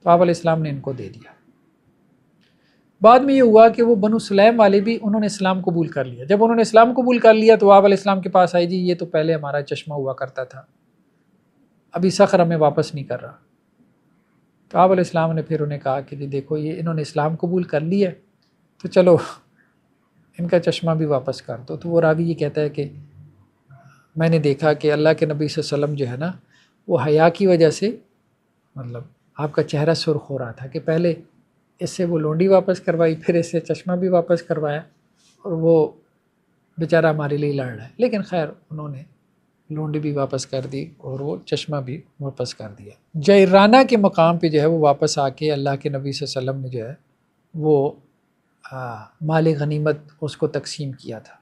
تو آپ علیہ السلام نے ان کو دے دیا. بعد میں یہ ہوا کہ وہ بنو سلیم والے بھی انہوں نے اسلام قبول کر لیا. جب انہوں نے اسلام قبول کر لیا تو آپ علیہ السلام کے پاس آئی, جی یہ تو پہلے ہمارا چشمہ ہوا کرتا تھا, ابھی صخر ہمیں واپس نہیں کر رہا. تو آپ علیہ السلام نے پھر انہیں کہا کہ جی دیکھو یہ انہوں نے اسلام قبول کر لیا تو چلو ان کا چشمہ بھی واپس کر دو. تو وہ راوی یہ کہتا ہے کہ میں نے دیکھا کہ اللہ کے نبی صلی اللہ علیہ وسلم جو ہے نا وہ حیا کی وجہ سے مطلب آپ کا چہرہ سرخ ہو رہا تھا کہ پہلے اس سے وہ لونڈی واپس کروائی, پھر اس سے چشمہ بھی واپس کروایا, اور وہ بیچارہ ہمارے لیے لڑ رہا ہے. لیکن خیر انہوں نے لونڈی بھی واپس کر دی اور وہ چشمہ بھی واپس کر دیا. جیرانہ کے مقام پہ جو ہے وہ واپس آ کے اللہ کے نبی صلی اللہ علیہ وسلم نے جو ہے وہ مال غنیمت اس کو تقسیم کیا تھا.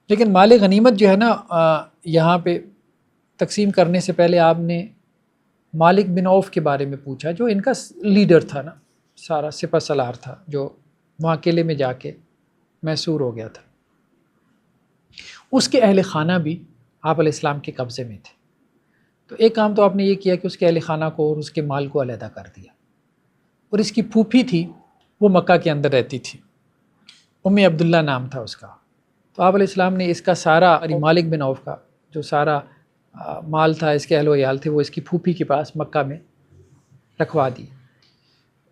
لیکن مال غنیمت جو ہے نا یہاں پہ تقسیم کرنے سے پہلے آپ نے مالک بن عوف کے بارے میں پوچھا, جو ان کا لیڈر تھا نا, سارا سپہ سالار تھا, جو وہاں قلعے میں جا کے محصور ہو گیا تھا. اس کے اہل خانہ بھی آپ علیہ السلام کے قبضے میں تھے. تو ایک کام تو آپ نے یہ کیا کہ اس کے اہل خانہ کو اور اس کے مال کو علیحدہ کر دیا. اور اس کی پھوپھی تھی وہ مکہ کے اندر رہتی تھی, عبداللہ نام تھا اس کا. تو آپ علیہ السلام نے اس کا سارا مالک بن عوف کا جو سارا مال تھا, اس کے اہل و عیال تھے, وہ اس کی پھوپھی کے پاس مکہ میں رکھوا دی.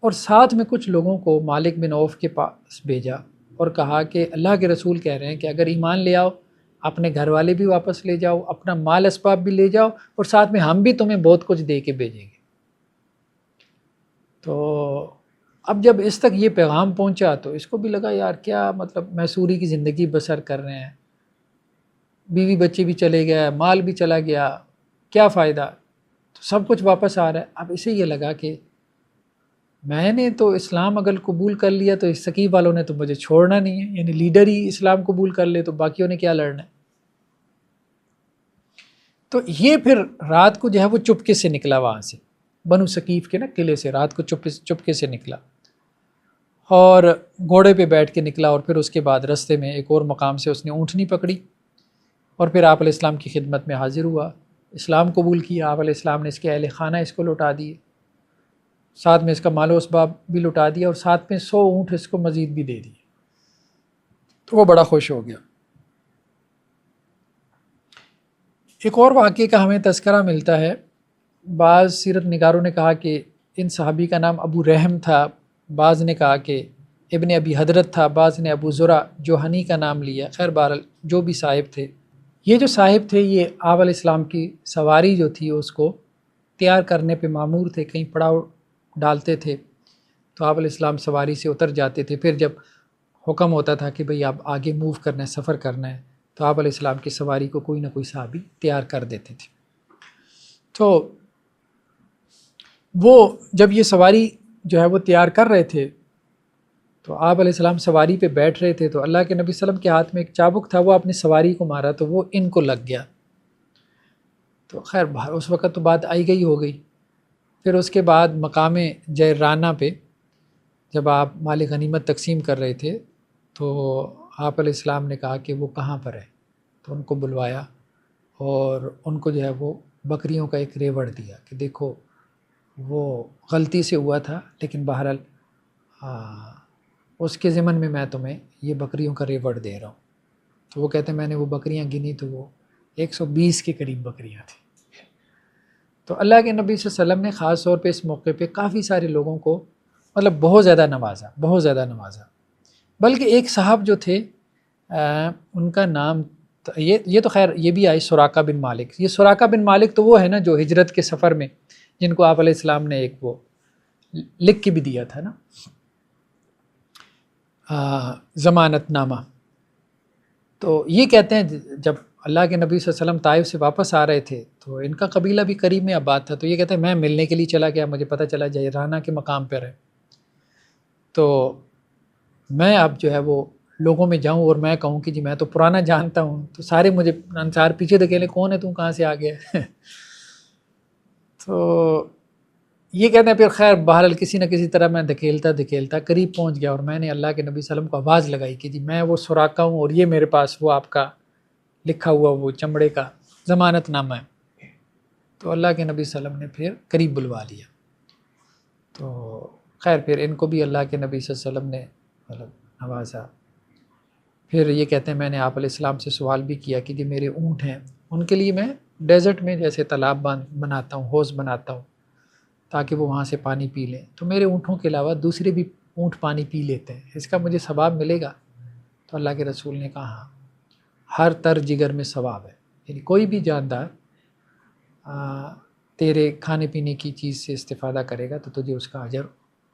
اور ساتھ میں کچھ لوگوں کو مالک بن عوف کے پاس بھیجا اور کہا کہ اللہ کے رسول کہہ رہے ہیں کہ اگر ایمان لے آؤ, اپنے گھر والے بھی واپس لے جاؤ, اپنا مال اسباب بھی لے جاؤ, اور ساتھ میں ہم بھی تمہیں بہت کچھ دے کے بھیجیں گے. تو اب جب اس تک یہ پیغام پہنچا تو اس کو بھی لگا یار کیا مطلب محصوری کی زندگی بسر کر رہے ہیں, بیوی بچے بھی چلے گئے, مال بھی چلا گیا, کیا فائدہ, تو سب کچھ واپس آ رہا ہے. اب اسے یہ لگا کہ میں نے تو اسلام اگر قبول کر لیا تو اس ثقیف والوں نے تو مجھے چھوڑنا نہیں ہے, یعنی لیڈر ہی اسلام قبول کر لے تو باقیوں نے کیا لڑنا ہے. تو یہ پھر رات کو جو ہے وہ چپکے سے نکلا وہاں سے, بنو ثقیف کے نا قلعے سے رات کو چپکے سے نکلا, اور گھوڑے پہ بیٹھ کے نکلا. اور پھر اس کے بعد رستے میں ایک اور مقام سے اس نے اونٹنی پکڑی اور پھر آپ علیہ السلام کی خدمت میں حاضر ہوا, اسلام قبول کیا. آپ علیہ السلام نے اس کے اہل خانہ اس کو لوٹا دیے, ساتھ میں اس کا مال و اسباب بھی لوٹا دیا, اور ساتھ میں 100 اونٹ اس کو مزید بھی دے دیے. تو وہ بڑا خوش ہو گیا. ایک اور واقعے کا ہمیں تذکرہ ملتا ہے. بعض سیرت نگاروں نے کہا کہ ان صحابی کا نام ابو رحم تھا, بعض نے کہا کہ ابن ابی حضرت تھا, بعض نے ابو زرع جوہنی کا نام لیا. خیر بہرحال جو بھی صاحب تھے, یہ جو صاحب تھے یہ آپ علیہ السلام کی سواری جو تھی اس کو تیار کرنے پہ مامور تھے. کہیں پڑاؤ ڈالتے تھے تو آپ علیہ السلام سواری سے اتر جاتے تھے. پھر جب حکم ہوتا تھا کہ بھئی آپ آگے موو کرنا ہے, سفر کرنا ہے, تو آپ علیہ السلام کی سواری کو کوئی نہ کوئی صحابی تیار کر دیتے تھے. تو وہ جب یہ سواری جو ہے وہ تیار کر رہے تھے تو آپ علیہ السلام سواری پہ بیٹھ رہے تھے, تو اللہ کے نبی صلی اللہ علیہ وسلم کے ہاتھ میں ایک چابک تھا, وہ اپنی سواری کو مارا تو وہ ان کو لگ گیا. تو خیر اس وقت تو بات آئی گئی ہو گئی. پھر اس کے بعد مقام جیرانہ پہ جب آپ مال غنیمت تقسیم کر رہے تھے تو آپ علیہ السلام نے کہا کہ وہ کہاں پر ہے, تو ان کو بلوایا اور ان کو جو ہے وہ بکریوں کا ایک ریوڑ دیا کہ دیکھو وہ غلطی سے ہوا تھا, لیکن بہرحال اس کے ضمن میں تمہیں یہ بکریوں کا ریوڑ دے رہا ہوں. تو وہ کہتے ہیں میں نے وہ بکریاں گنی تو وہ 120 کے قریب بکریاں تھیں. تو اللہ کے نبی صلی اللہ علیہ وسلم نے خاص طور پہ اس موقع پہ کافی سارے لوگوں کو مطلب بہت زیادہ نوازا. بلکہ ایک صاحب جو تھے ان کا نام یہ تو خیر یہ بھی آئی سراقہ بن مالک. یہ سراقہ بن مالک تو وہ ہے نا جو ہجرت کے سفر میں جن کو آپ علیہ السلام نے ایک وہ لکھ کے بھی دیا تھا نا ضمانت نامہ. تو یہ کہتے ہیں جب اللہ کے نبی صلی اللہ علیہ وسلم طائف سے واپس آ رہے تھے تو ان کا قبیلہ بھی قریب میں آباد تھا. تو یہ کہتے ہیں میں ملنے کے لیے چلا گیا, مجھے پتہ چلا جیرانہ کے مقام پر ہے, تو میں اب جو ہے وہ لوگوں میں جاؤں اور میں کہوں کہ جی میں تو پرانا جانتا ہوں, تو سارے مجھے انصار پیچھے دھکیلے, کون ہے تم, کہاں سے آ گیا تو یہ کہتے ہیں پھر خیر بہرحال کسی نہ کسی طرح میں دھکیلتا قریب پہنچ گیا, اور میں نے اللہ کے نبی صلی اللہ علیہ وسلم کو آواز لگائی کہ جی میں وہ سراقہ ہوں اور یہ میرے پاس وہ آپ کا لکھا ہوا وہ چمڑے کا ضمانت نامہ ہے. تو اللہ کے نبی صلی اللہ علیہ وسلم نے پھر قریب بلوا لیا. تو خیر پھر ان کو بھی اللہ کے نبی صلی اللہ علیہ وسلم نے مطلب نوازا. پھر یہ کہتے ہیں میں نے آپ علیہ السلام سے سوال بھی کیا کہ جی میرے اونٹ ہیں, ان کے لیے میں ڈیزرٹ میں جیسے تالاب بناتا ہوں, حوض بناتا ہوں تاکہ وہ وہاں سے پانی پی لیں, تو میرے اونٹوں کے علاوہ دوسرے بھی اونٹ پانی پی لیتے ہیں, اس کا مجھے ثواب ملے گا؟ تو اللہ کے رسول نے کہا ہاں, ہر تر جگر میں ثواب ہے, یعنی کوئی بھی جاندار تیرے کھانے پینے کی چیز سے استفادہ کرے گا تو تجھے اس کا اجر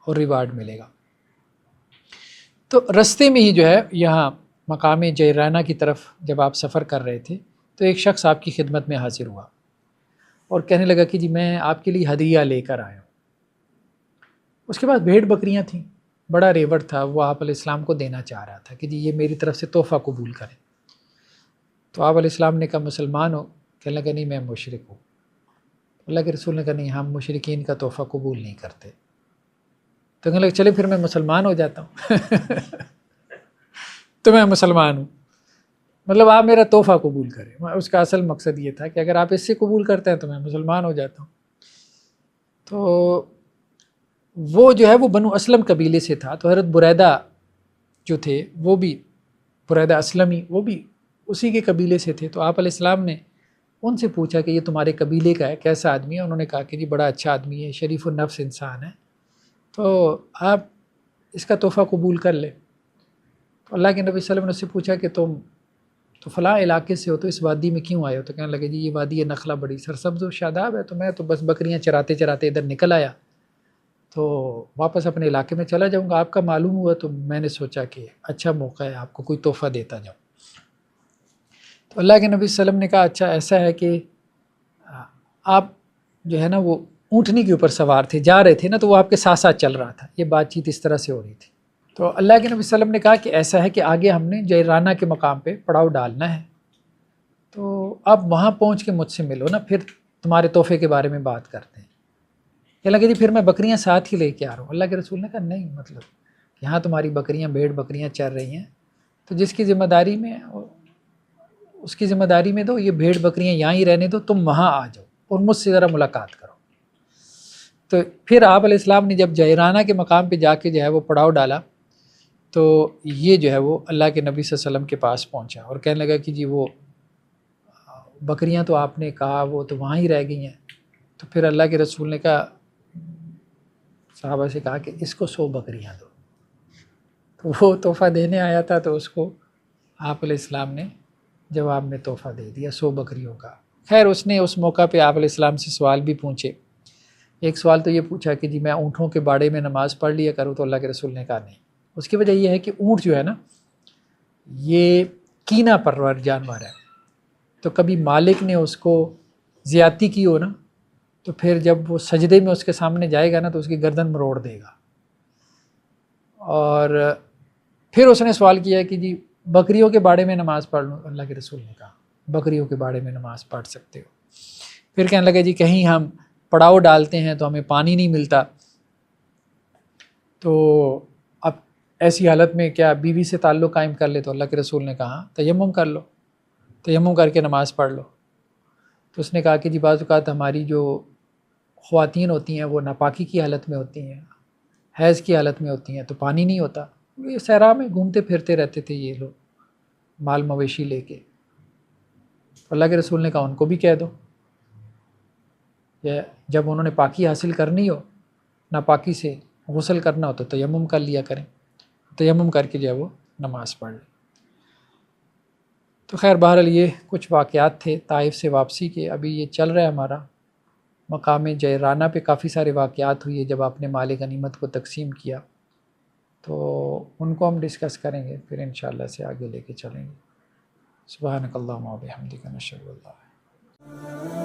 اور ریوارڈ ملے گا. تو رستے میں ہی جو ہے یہاں مقام جیرانہ کی طرف جب آپ سفر کر رہے تھے تو ایک شخص آپ کی خدمت میں حاضر ہوا اور کہنے لگا کہ جی میں آپ کے لیے ہدیہ لے کر آیا ہوں. اس کے پاس بھیڑ بکریاں تھیں, بڑا ریوڑ تھا, وہ آپ علیہ السلام کو دینا چاہ رہا تھا کہ جی یہ میری طرف سے تحفہ قبول کریں. تو آپ علیہ السلام نے کہا مسلمان ہو؟ کہنے لگا نہیں میں مشرک ہوں. اللہ کے رسول نے کہا نہیں ہم مشرکین کا تحفہ قبول نہیں کرتے. تو کہنے لگا چلے پھر میں مسلمان ہو جاتا ہوں تو میں مسلمان ہوں, مطلب آپ میرا تحفہ قبول کریں. اس کا اصل مقصد یہ تھا کہ اگر آپ اس سے قبول کرتے ہیں تو میں مسلمان ہو جاتا ہوں. تو وہ جو ہے وہ بنو اسلم قبیلے سے تھا, تو حضرت بریدہ جو تھے وہ بھی بریدہ اسلمی وہ بھی اسی کے قبیلے سے تھے. تو آپ علیہ السلام نے ان سے پوچھا کہ یہ تمہارے قبیلے کا ہے, کیسا آدمی ہے؟ انہوں نے کہا کہ جی بڑا اچھا آدمی ہے, شریف النفس انسان ہے, تو آپ اس کا تحفہ قبول کر لیں. تو اللہ کے نبی صلی اللہ علیہ وسلم نے اس سے پوچھا کہ تم تو فلاں علاقے سے ہو تو اس وادی میں کیوں آئے ہو؟ تو کہنے لگے جی یہ وادی نخلا بڑی سرسبز و شاداب ہے, تو میں تو بس بکریاں چراتے چراتے ادھر نکل آیا, تو واپس اپنے علاقے میں چلا جاؤں گا. آپ کا معلوم ہوا تو میں نے سوچا کہ اچھا موقع ہے, آپ کو کوئی تحفہ دیتا جاؤں. تو اللہ کے نبی صلی اللہ علیہ وسلم نے کہا اچھا ایسا ہے کہ آپ جو ہے نا وہ اونٹنی کے اوپر سوار تھے, جا رہے تھے نا, تو وہ آپ کے ساتھ ساتھ چل رہا تھا. یہ بات چیت اس طرح سے ہو رہی تھی. تو اللہ کے نبی صلی اللہ علیہ وسلم نے کہا کہ ایسا ہے کہ آگے ہم نے جیرانہ کے مقام پہ پڑاؤ ڈالنا ہے, تو آپ وہاں پہنچ کے مجھ سے ملو نا, پھر تمہارے تحفے کے بارے میں بات کرتے ہیں. کہنے لگے جی پھر میں بکریاں ساتھ ہی لے کے آ رہا ہوں. اللہ کے رسول نے کہا نہیں, مطلب یہاں تمہاری بکریاں بھیڑ بکریاں چر رہی ہیں, تو جس کی ذمہ داری میں اس کی ذمہ داری میں دو, یہ بھیڑ بکریاں یہاں ہی رہنے دو, تم وہاں آ جاؤ اور مجھ سے ذرا ملاقات کرو. تو پھر آپ علیہ السلام نے جب جیرانہ کے مقام پہ جا کے جو ہے وہ پڑاؤ ڈالا, تو یہ جو ہے وہ اللہ کے نبی صلی اللہ علیہ وسلم کے پاس پہنچا اور کہنے لگا کہ جی وہ بکریاں تو آپ نے کہا وہ تو وہاں ہی رہ گئی ہیں. تو پھر اللہ کے رسول نے کہا صحابہ سے کہا کہ اس کو 100 بکریاں دو. تو وہ تحفہ دینے آیا تھا, تو اس کو آپ علیہ السلام نے جواب میں تحفہ دے دیا 100 بکریوں کا. خیر اس نے اس موقع پہ آپ علیہ السلام سے سوال بھی پوچھے. ایک سوال تو یہ پوچھا کہ جی میں اونٹوں کے باڑے میں نماز پڑھ لیا کروں, تو اللہ کے رسول نے کہا نہیں. اس کی وجہ یہ ہے کہ اونٹ جو ہے نا یہ کینہ پرور جانور ہے, تو کبھی مالک نے اس کو زیادتی کی ہو نا, تو پھر جب وہ سجدے میں اس کے سامنے جائے گا نا تو اس کی گردن مروڑ دے گا. اور پھر اس نے سوال کیا کہ جی بکریوں کے باڑے میں نماز پڑھ لوں؟ اللہ کے رسول نے کہا بکریوں کے باڑے میں نماز پڑھ سکتے ہو. پھر کہنے لگے جی کہیں ہم پڑاؤ ڈالتے ہیں تو ہمیں پانی نہیں ملتا, تو اب ایسی حالت میں کیا بیوی سے تعلق قائم کر لے؟ تو اللہ کے رسول نے کہا تیمم کر لو, تیمم کر کے نماز پڑھ لو. تو اس نے کہا کہ جی بعض اوقات ہماری جو خواتین ہوتی ہیں وہ ناپاکی کی حالت میں ہوتی ہیں, حیض کی حالت میں ہوتی ہیں, تو پانی نہیں ہوتا. یہ صحرا میں گھومتے پھرتے رہتے تھے یہ لوگ مال مویشی لے کے. اللہ کے رسول نے کہا ان کو بھی کہہ دو کہ جب انہوں نے پاکی حاصل کرنی ہو, ناپاکی سے غسل کرنا ہو, تو تیمم کر لیا کریں, تیمم کر کے جو ہے وہ نماز پڑھ لیں. تو خیر بہرحال یہ کچھ واقعات تھے طائف سے واپسی کے. ابھی یہ چل رہا ہے ہمارا مقام جیرانہ پہ کافی سارے واقعات ہوئی ہے جب آپ نے مال غنیمت کو تقسیم کیا، تو ان کو ہم ڈسکس کریں گے، پھر انشاءاللہ سے آگے لے کے چلیں گے. سبحانک اللہم و بحمدک نشہد ان لا الہ الا انت